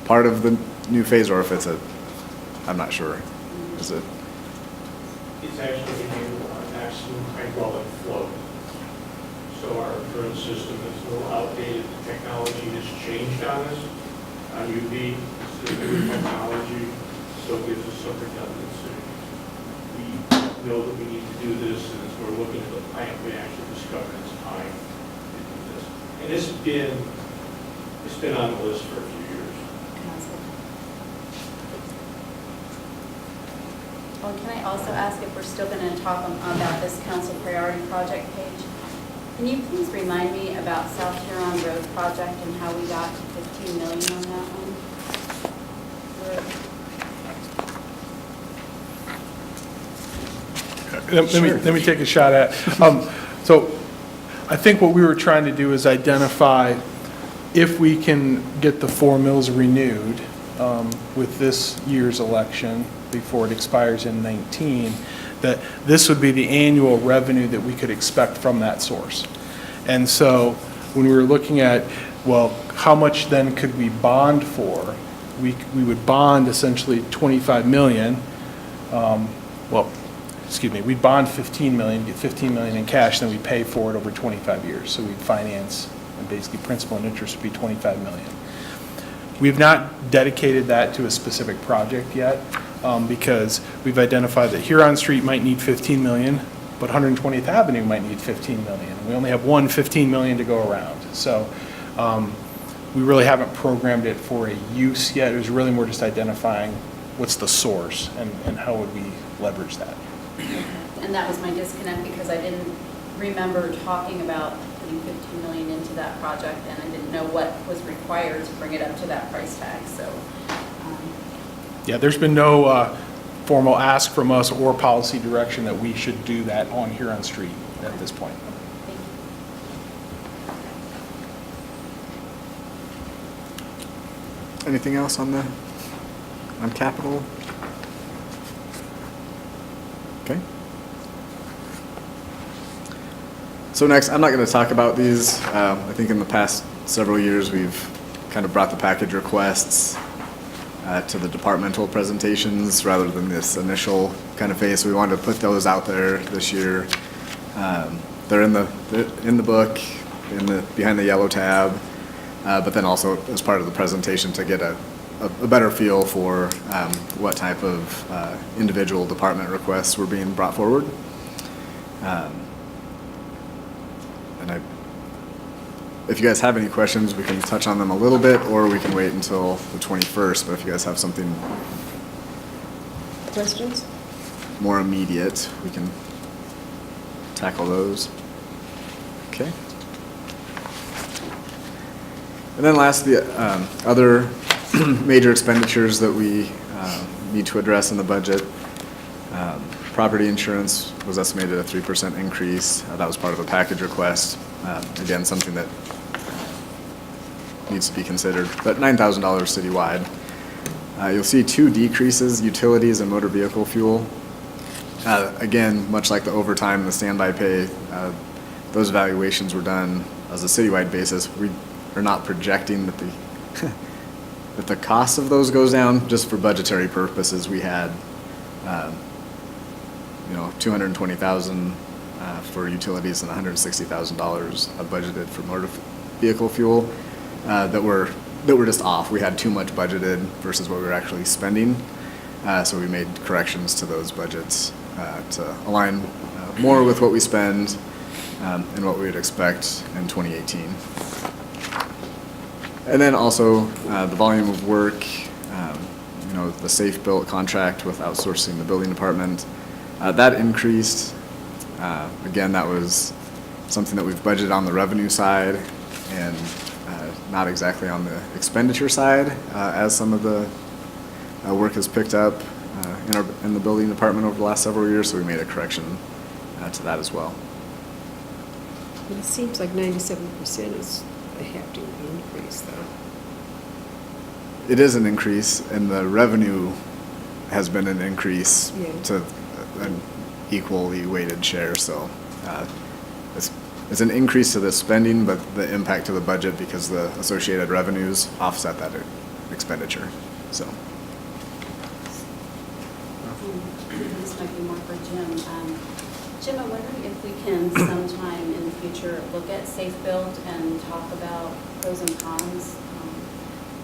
part of the new phase or if it's I'm not sure. Is it? It's actually a new maximum hydraulic flow. So our current system is a little outdated. The technology has changed on us. On UV, this is new technology, so it gives us some redundancy. We know that we need to do this, and as we're looking at the plant, we actually discovered it's time to do this. And it's been on the list for a few years. Well, can I also ask if we're still going to talk about this council priority project page? Can you please remind me about South Huron Road project and how we got to 15 million on that one? Let me take a shot at. So I think what we were trying to do is identify if we can get the 4 mills renewed with this year's election before it expires in 19, that this would be the annual revenue that we could expect from that source. And so when we were looking at, well, how much then could we bond for? We would bond essentially 25 million. We'd bond 15 million, get 15 million in cash, then we pay for it over 25 years. So we'd finance, and basically principal and interest would be 25 million. We've not dedicated that to a specific project yet, because we've identified that Huron Street might need 15 million, but 120th Avenue might need 15 million. We only have one 15 million to go around. So we really haven't programmed it for a use yet. It was really more just identifying what's the source and how would we leverage that. And that was my disconnect, because I didn't remember talking about putting 15 million into that project, and I didn't know what was required to bring it up to that price tag, so. Yeah, there's been no formal ask from us or policy direction that we should do that on Huron Street at this point. Thank you. Anything else on capital? Okay. So next, I'm not going to talk about these. I think in the past several years, we've kind of brought the package requests to the departmental presentations rather than this initial kind of phase. So we wanted to put those out there this year. They're in the book, behind the yellow tab, but then also as part of the presentation to get a better feel for what type of individual department requests were being brought forward. If you guys have any questions, we can touch on them a little bit, or we can wait until the 21st, but if you guys have something Questions? more immediate, we can tackle those. Okay. And then lastly, other major expenditures that we need to address in the budget. Property insurance was estimated at a 3% increase. That was part of a package request. Again, something that needs to be considered, but $9,000 citywide. You'll see two decreases, utilities and motor vehicle fuel. Again, much like the overtime and the standby pay, those evaluations were done as a citywide basis. We are not projecting that the that the cost of those goes down. Just for budgetary purposes, we had $220,000 for utilities and $160,000 budgeted for motor vehicle fuel that were just off. We had too much budgeted versus what we were actually spending. So we made corrections to those budgets to align more with what we spend and what we would expect in 2018. And then also the volume of work, the Safe Built contract with outsourcing the building department, that increased. Again, that was something that we've budgeted on the revenue side and not exactly on the expenditure side, as some of the work has picked up in the building department over the last several years, so we made a correction to that as well. It seems like 97% is a hefty increase, though. It is an increase, and the revenue has been an increase to an equally weighted share, so it's an increase to the spending, but the impact to the budget because the associated revenues offset that expenditure, so. This might be more for Jim. Jim, I'm wondering if we can sometime in the future look at Safe Build and talk about pros and cons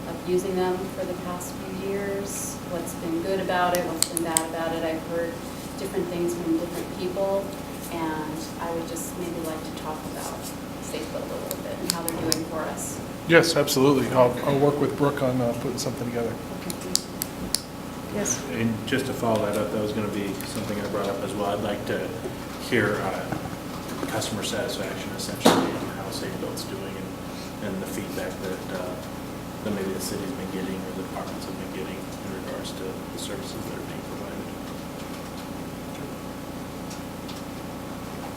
of using them for the past few years, what's been good about it, what's been bad about it. I've heard different things from different people, and I would just maybe like to talk about Safe Build a little bit and how they're doing for us. Yes, absolutely. I'll work with Brooke on putting something together. Yes. And just to follow that up, that was going to be something I brought up as well. I'd like to hear customer satisfaction essentially on how Safe Built's doing and the feedback that maybe the city's been getting or the departments have been getting in regards to the services that are being provided.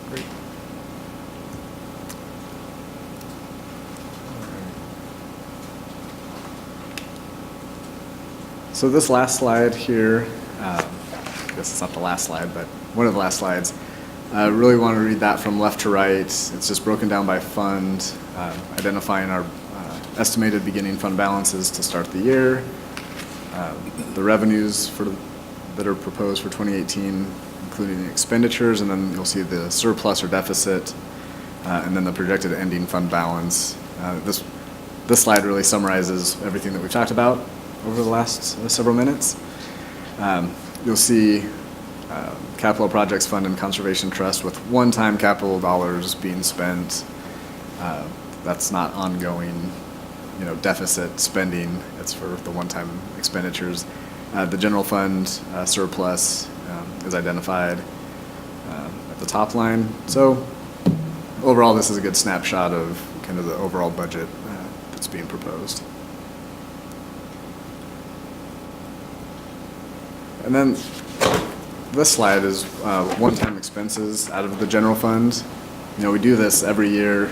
Great. So this last slide here, I guess it's not the last slide, but one of the last slides, I really want to read that from left to right. It's just broken down by fund, identifying our estimated beginning fund balances to start the year, the revenues that are proposed for 2018, including the expenditures, and then you'll see the surplus or deficit, and then the projected ending fund balance. This slide really summarizes everything that we've talked about over the last several minutes. You'll see capital projects fund and conservation trust with one-time capital dollars being spent. That's not ongoing, deficit spending. It's for the one-time expenditures. The general fund surplus is identified at the top line. So overall, this is a good snapshot of kind of the overall budget that's being proposed. And then this slide is one-time expenses out of the general fund. We do this every year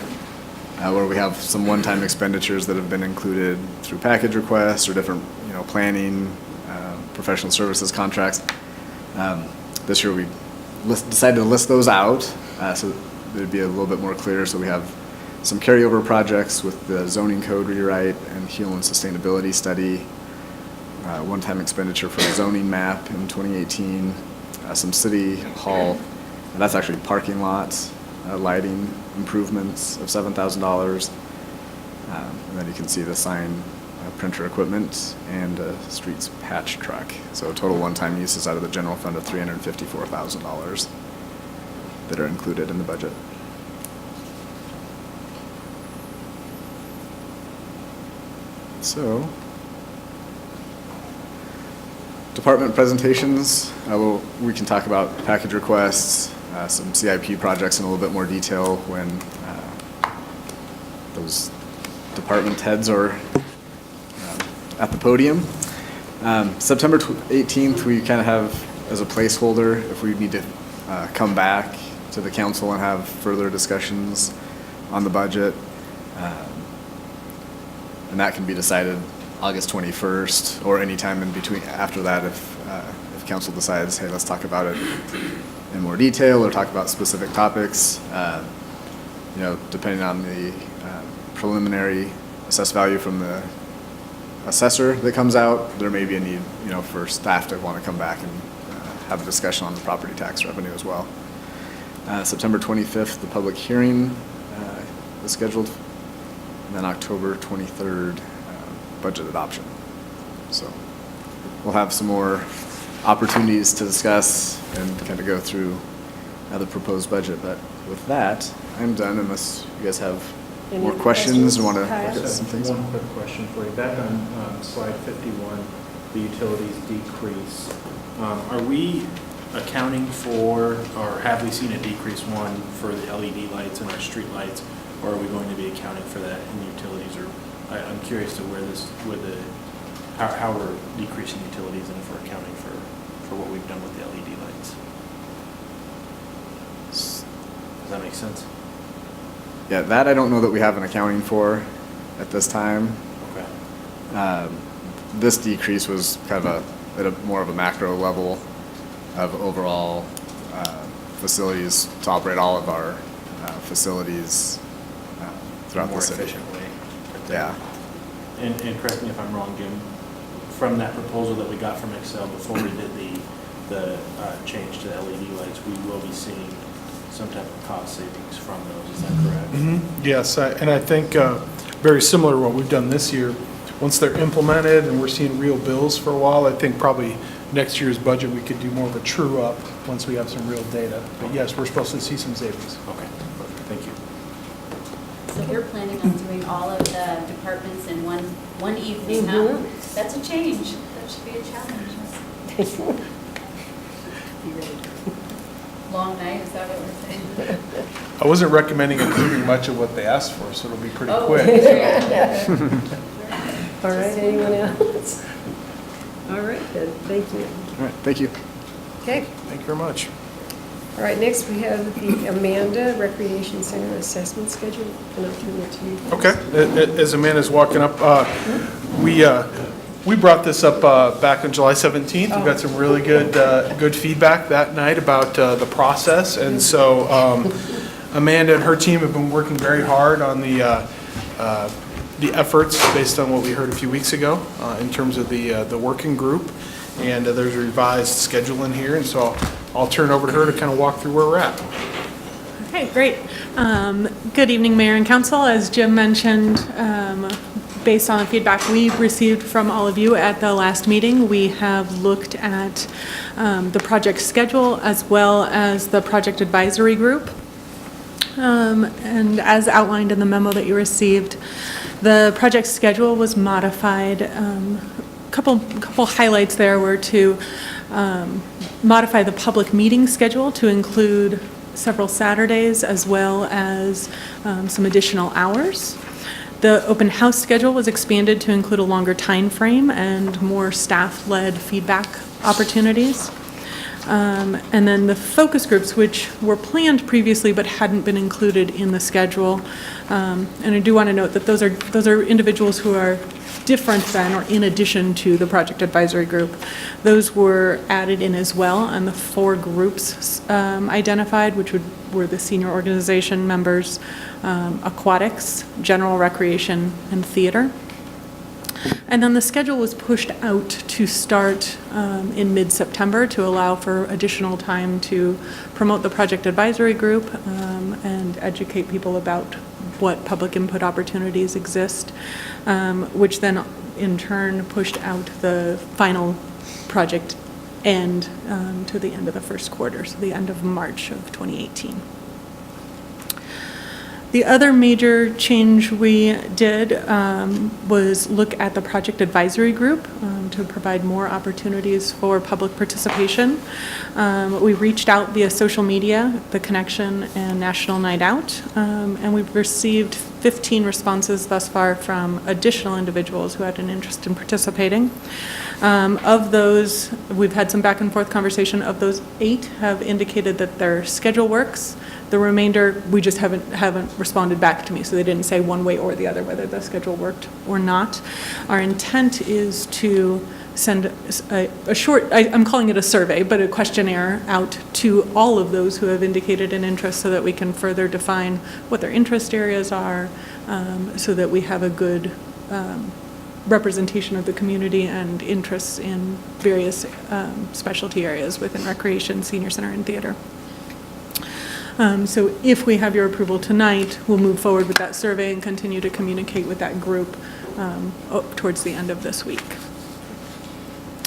where we have some one-time expenditures that have been included through package requests or different, planning, professional services contracts. This year we decided to list those out so it would be a little bit more clear. So we have some carryover projects with the zoning code rewrite and HEAL and sustainability study. One-time expenditure for the zoning map in 2018, some city hall, and that's actually parking lots, lighting improvements of $7,000, and then you can see the sign printer equipment and a streets patch truck. So total one-time uses out of the general fund of $354,000 that are included in the budget. So, department presentations, we can talk about package requests, some CIP projects in a little bit more detail when those department heads are at the podium. September 18th, we kind of have as a placeholder if we need to come back to the council and have further discussions on the budget. And that can be decided August 21st, or any time in between after that if council decides, hey, let's talk about it in more detail or talk about specific topics. You know, depending on the preliminary assessed value from the assessor that comes out, there may be a need, you know, for staff to want to come back and have a discussion on the property tax revenue as well. September 25th, the public hearing is scheduled, and then October 23rd, budget adoption. So we'll have some more opportunities to discuss and kind of go through the proposed budget. But with that, I'm done unless you guys have Any more other questions questions? and want to Kyle? look at some things. One quick question for you. Back on slide 51, the utilities decrease. Are we accounting for, or have we seen a decrease, one, for the LED lights and our street lights, or are we going to be accounting for that in utilities? Or I'm curious to how we're decreasing utilities and if we're accounting for what we've done with the LED lights. Does that make sense? Yeah, that I don't know that we have an accounting for at this time. Okay. This decrease was kind of at a more of a macro level of overall facilities to operate all of our facilities throughout More the city. efficient way. Yeah. And correct me if I'm wrong, Jim, from that proposal that we got from Excel before we did the change to LED lights, we will be seeing some type of cost savings from those, is that correct? Yes, and I think very similar to what we've done this year. Once they're implemented and we're seeing real bills for a while, I think probably next year's budget, we could do more of a true up once we have some real data. But yes, we're supposed to see some savings. Okay, perfect, thank you. So we're planning on doing all of the departments in one evening now. That's a change. That should be a challenge. Long night, is that what we're saying? I wasn't recommending including much of what they asked for, so it'll be pretty Oh, quick. All right, anyone else? All right, then, thank you. All right, thank you. Okay, Thank you very much. all right, next we have the Amanda Recreation Center Assessment Schedule, and I'll turn it to you. Okay, as Amanda's walking up, we brought this up back on July 17th. We got some really good feedback that night about the process, and so Amanda and her team have been working very hard on the efforts based on what we heard a few weeks ago in terms of the working group, and there's a revised schedule in here, and so I'll turn it over to her to kind of walk through where we're at. Okay, great. Good evening, Mayor and Council. As Jim mentioned, based on the feedback we received from all of you at the last meeting, we have looked at the project schedule as well as the project advisory group. And as outlined in the memo that you received, the project schedule was modified. Couple highlights there were to modify the public meeting schedule to include several Saturdays as well as some additional hours. The open house schedule was expanded to include a longer time frame and more staff-led feedback opportunities. And then the focus groups, which were planned previously but hadn't been included in the schedule. And I do want to note that those are individuals who are different than or in addition to the project advisory group. Those were added in as well, and the 4 groups identified, which were the senior organization members, aquatics, general recreation, and theater. And then the schedule was pushed out to start in mid-September to allow for additional time to promote the project advisory group and educate people about what public input opportunities exist, which then in turn pushed out the final project end to the end of the first quarter, so the end of March of 2018. The other major change we did was look at the project advisory group to provide more opportunities for public participation. We reached out via social media, The Connection, and National Night Out, and we've received 15 responses thus far from additional individuals who had an interest in participating. Of those, we've had some back and forth conversation. Of those, 8 have indicated that their schedule works. The remainder, we just haven't responded back to me, so they didn't say one way or the other whether the schedule worked or not. Our intent is to send a short, I'm calling it a survey, but a questionnaire out to all of those who have indicated an interest so that we can further define what their interest areas are, so that we have a good representation of the community and interests in various specialty areas within recreation, senior center, and theater. So if we have your approval tonight, we'll move forward with that survey and continue to communicate with that group towards the end of this week.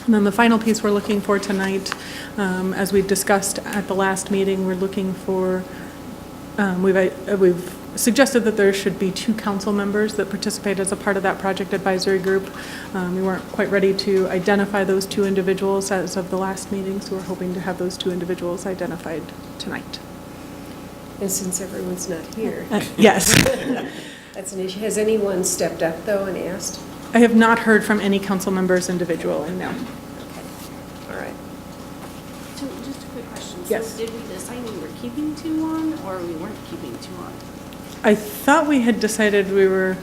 And then the final piece we're looking for tonight, as we discussed at the last meeting, we're looking for, we've suggested that there should be 2 council members that participate as a part of that project advisory group. We weren't quite ready to identify those 2 individuals as of the last meeting, so we're hoping to have those 2 individuals identified tonight. And since everyone's not here, Yes. that's an issue. Has anyone stepped up, though, and asked? I have not heard from any council members individually, no. All right. So just a quick question. Yes. So did we decide we were keeping 2 on or we weren't keeping 2 on? I thought we had decided we were,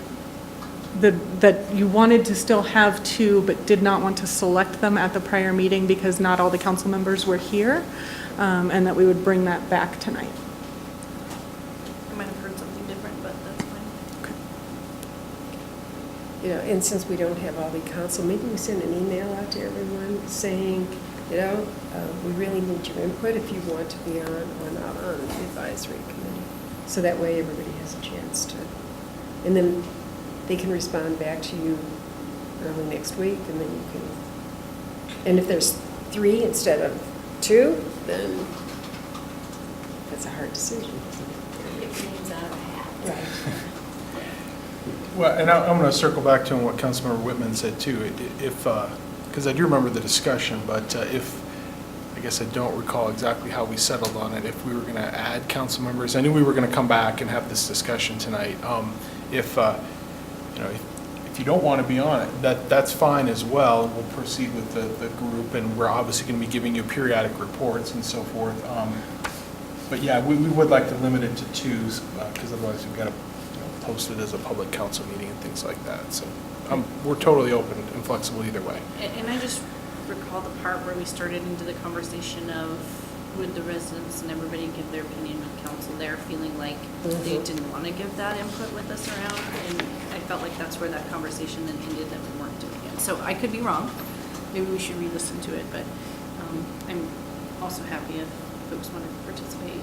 that you wanted to still have 2, but did not want to select them at the prior meeting because not all the council members were here, and that we would bring that back tonight. I might have heard something different, but that's fine. You know, and since we don't have all the council, maybe we send an email out to everyone saying, you know, we really need your input if you want to be on or not on the advisory committee. So that way everybody has a chance to, and then they can respond back to you early next week, and then you can, and if there's 3 instead of 2, then that's a hard decision, isn't it? It means out of a hat. Right. Well, and I'm going to circle back to what Councilmember Whitman said too. If, because I do remember the discussion, but if, I guess I don't recall exactly how we settled on it, if we were going to add council members. I knew we were going to come back and have this discussion tonight. If, you know, if you don't want to be on it, that's fine as well. We'll proceed with the group, and we're obviously going to be giving you periodic reports and so forth. But yeah, we would like to limit it to 2, because otherwise we've got to post it as a public council meeting and things like that. So we're totally open and flexible either way. And I just recall the part where we started into the conversation of would the residents and everybody give their opinion with council there, feeling like they didn't want to give that input with us around. And I felt like that's where that conversation then ended, that we weren't doing it. So I could be wrong. Maybe we should re-listen to it, but I'm also happy if folks want to participate.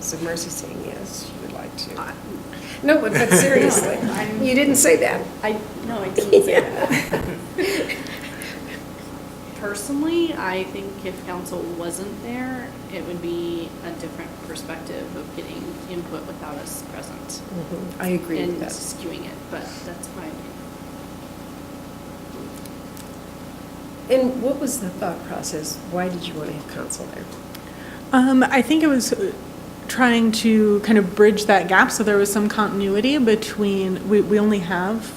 So Mercy's saying yes, she would like to. No, but seriously, you didn't say that. No, I didn't say that. Personally, I think if council wasn't there, it would be a different perspective of getting input without us present. I agree with And that. skewing it, but that's my opinion. And what was the thought process? Why did you want to have council there? I think it was trying to kind of bridge that gap, so there was some continuity between, we only have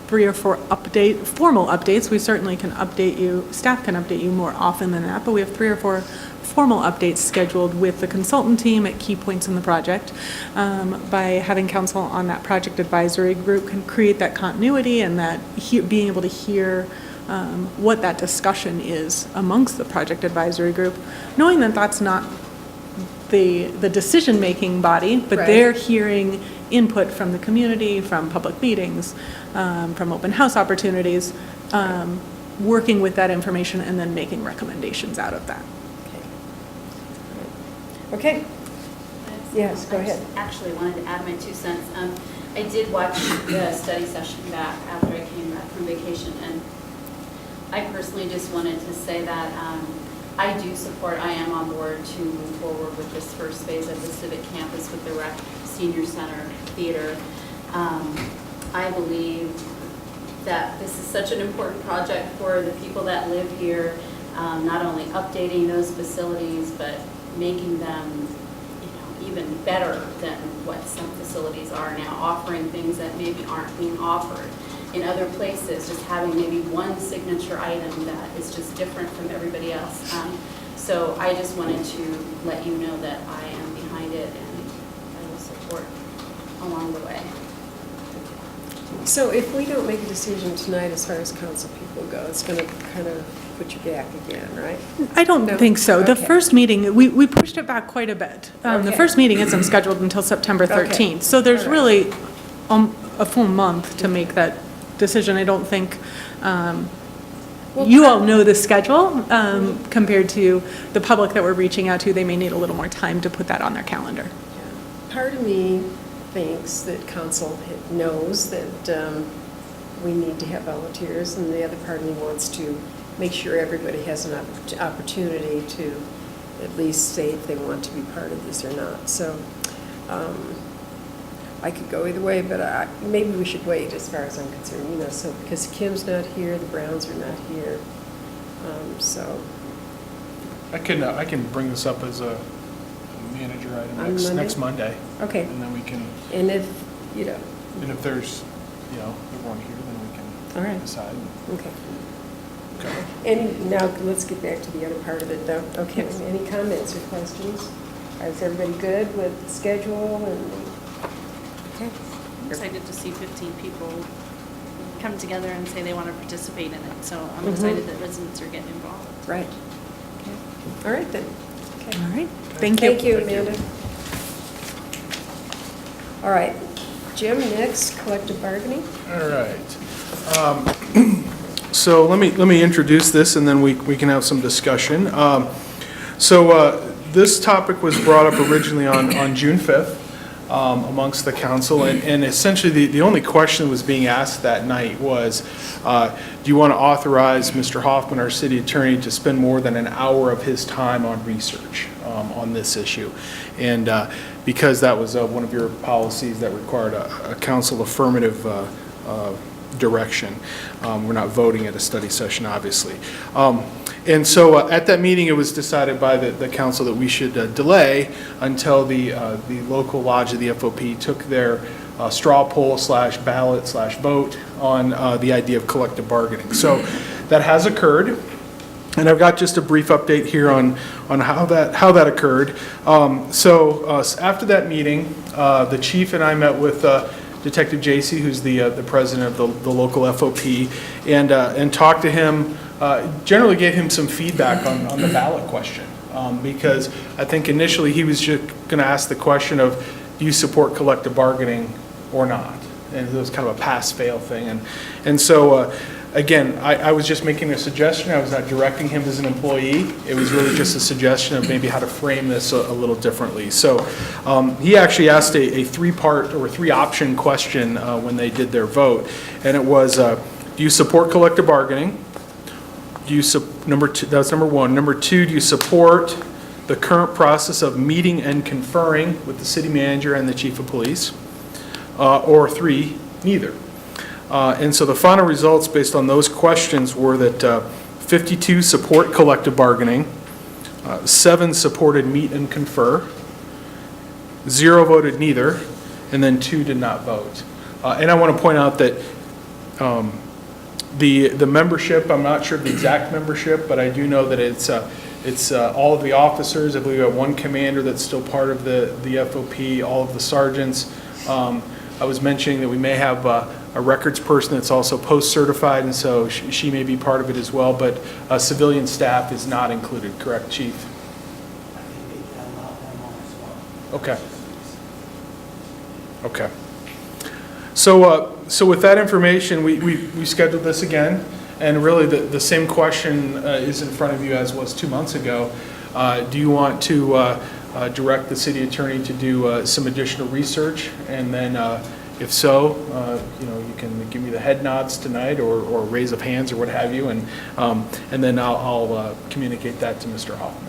3 or 4 formal updates. We certainly can update you, staff can update you more often than that, but we have 3 or 4 formal updates scheduled with the consultant team at key points in the project. By having council on that project advisory group can create that continuity and that being able to hear what that discussion is amongst the project advisory group, knowing that that's not the decision-making body, but they're hearing input from the community, from public meetings, from open house opportunities, working with that information and then making recommendations out of that. Okay. Yes, go ahead. I actually wanted to add my 2 cents. I did watch the study session back after I came back from vacation, and I personally just wanted to say that I do support, I am on board to move forward with this first phase of the Civic Campus with the rec, senior center, theater. I believe that this is such an important project for the people that live here, not only updating those facilities, but making them, even better than what some facilities are now, offering things that maybe aren't being offered in other places, just having maybe one signature item that is just different from everybody else. So I just wanted to let you know that I am behind it and I will support along the way. So if we don't make a decision tonight as far as council people go, it's going to kind of put you back again, right? I don't No? think so. The Okay. first meeting, we pushed it back quite a bit. The Okay. first meeting isn't scheduled until September Okay. 13th. So there's All right. really a full month to make that decision. I don't think, you all know the schedule compared to the public that we're reaching out to. They may need a little more time to put that on their calendar. Part of me thinks that council knows that we need to have volunteers, and the other part of me wants to make sure everybody has an opportunity to at least say if they want to be part of this or not. So I could go either way, but maybe we should wait as far as I'm concerned, you know, so because Kim's not here, the Browns are not here, so. I can bring this up as a manager item On Monday? next Monday. Okay. And then we can, And if, you know, and if there's, everyone here, then we all can right, decide. okay. Okay. And now, let's get back to the other part of it, though. Okay, any comments or questions? Is everybody good with the schedule and, okay? I'm excited to see 15 people come together and say they want to participate in it. So I'm Mhm. excited that residents are getting involved. Right. Okay. All right, then. Okay. All right, thank you. Thank you, Amanda. All right, Jim, next, collective bargaining. All right. So let me introduce this, and then we can have some discussion. So this topic was brought up originally on June 5th amongst the council, and essentially the only question that was being asked that night was, do you want to authorize Mr. Hoffman, our city attorney, to spend more than an hour of his time on research on this issue? And because that was one of your policies that required a council affirmative direction. We're not voting at a study session, obviously. And so at that meeting, it was decided by the council that we should delay until the local lodge of the FOP took their straw poll / ballot / vote on the idea of collective bargaining. So that has occurred. And I've got just a brief update here on how that occurred. So after that meeting, the chief and I met with Detective J.C., who's the president of the local FOP, and talked to him, generally gave him some feedback on the ballot question. Because I think initially he was just going to ask the question of, do you support collective bargaining or not? And it was kind of a pass-fail thing. And so, again, I was just making a suggestion. I was not directing him as an employee. It was really just a suggestion of maybe how to frame this a little differently. So he actually asked a three-part or three-option question when they did their vote. And it was, do you support collective bargaining? Number two, that's number one. Number two, do you support the current process of meeting and conferring with the city manager and the chief of police? Or three, neither. And so the final results based on those questions were that 52 support collective bargaining, 7 supported meet and confer, 0 voted neither, and then 2 did not vote. And I want to point out that the membership, I'm not sure of the exact membership, but I do know that it's all of the officers. I believe we have one commander that's still part of the FOP, all of the sergeants. I was mentioning that we may have a records person that's also post-certified, and so she may be part of it as well, but civilian staff is not included, correct, Chief? I think they can allow them on as well. Okay. Okay. So with that information, we scheduled this again, and really the same question is in front of you as was 2 months ago. Do you want to direct the city attorney to do some additional research, and then if so, you can give me the head nods tonight or raise of hands or what have you, and then I'll communicate that to Mr. Hoffman.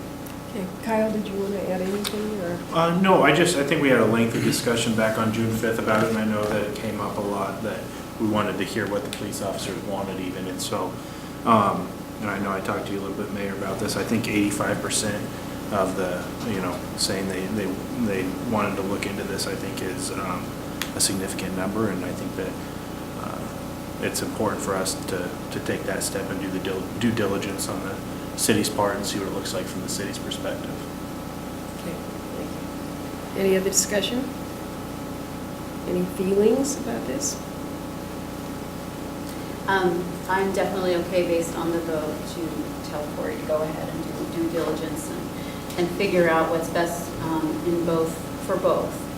Okay, Kyle, did you want to add anything, or? No, I think we had a lengthy discussion back on June 5th about it, and I know that it came up a lot, that we wanted to hear what the police officers wanted even, and so, and I know I talked to you a little bit, Mayor, about this. I think 85% of the, saying they wanted to look into this, I think is a significant number, and I think that it's important for us to take that step and do the due diligence on the city's part and see what it looks like from the city's perspective. Okay, thank you. Any other discussion? Any feelings about this? I'm definitely okay based on the vote to tell Corey to go ahead and do due diligence and figure out what's best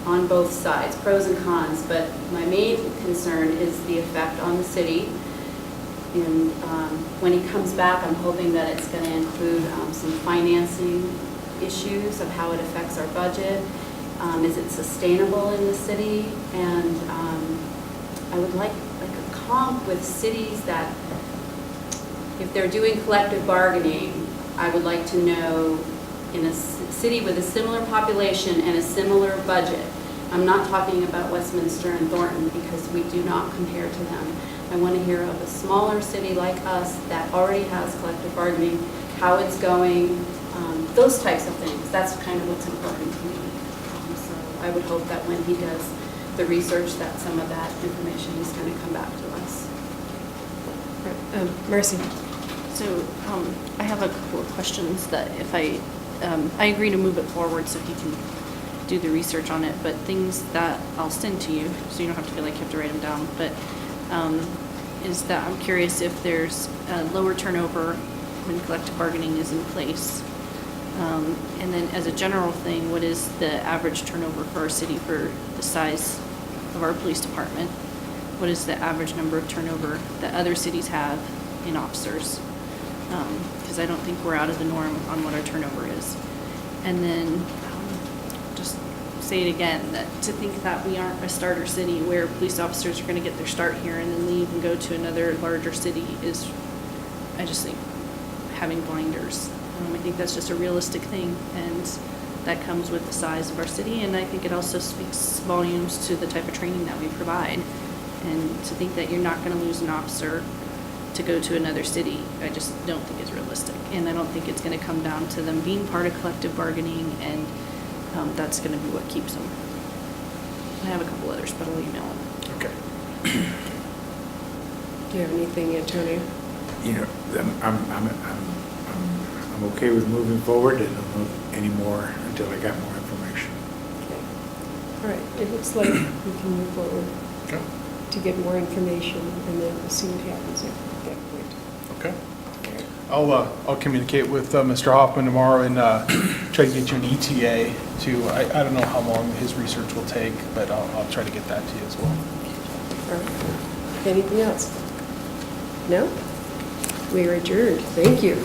on both sides, pros and cons. But my main concern is the effect on the city. And when he comes back, I'm hoping that it's going to include some financing issues of how it affects our budget. Is it sustainable in the city? And I would like a comp with cities that, if they're doing collective bargaining, I would like to know in a city with a similar population and a similar budget. I'm not talking about Westminster and Thornton because we do not compare to them. I want to hear of a smaller city like us that already has collective bargaining, how it's going, those types of things. That's kind of what's important to me. So I would hope that when he does the research, that some of that information is going to come back to us. Marcy? So I have a couple of questions that if I agree to move it forward so he can do the research on it, but things that I'll send to you, so you don't have to feel like you have to write them down, but is that I'm curious if there's a lower turnover when collective bargaining is in place. And then as a general thing, what is the average turnover for our city for the size of our police department? What is the average number of turnover that other cities have in officers? Because I don't think we're out of the norm on what our turnover is. And then just say it again, that to think that we aren't a starter city where police officers are going to get their start here and then leave and go to another larger city is, I just think, having blinders. I think that's just a realistic thing, and that comes with the size of our city, and I think it also speaks volumes to the type of training that we provide. And to think that you're not going to lose an officer to go to another city, I just don't think is realistic. And I don't think it's going to come down to them being part of collective bargaining, and that's going to be what keeps them. I have a couple others, but I'll email them. Okay. Do you have anything, Antonio? I'm okay with moving forward, and I'll move any more until I got more information. Okay. All right, it looks like we can move forward Okay. to get more information, and then we'll see what happens at that point. Okay. I'll communicate with Mr. Hoffman tomorrow and try to get you an ETA to, I don't know how long his research will take, but I'll try to get that to you as well. All right. Anything else? No? We are adjourned. Thank you.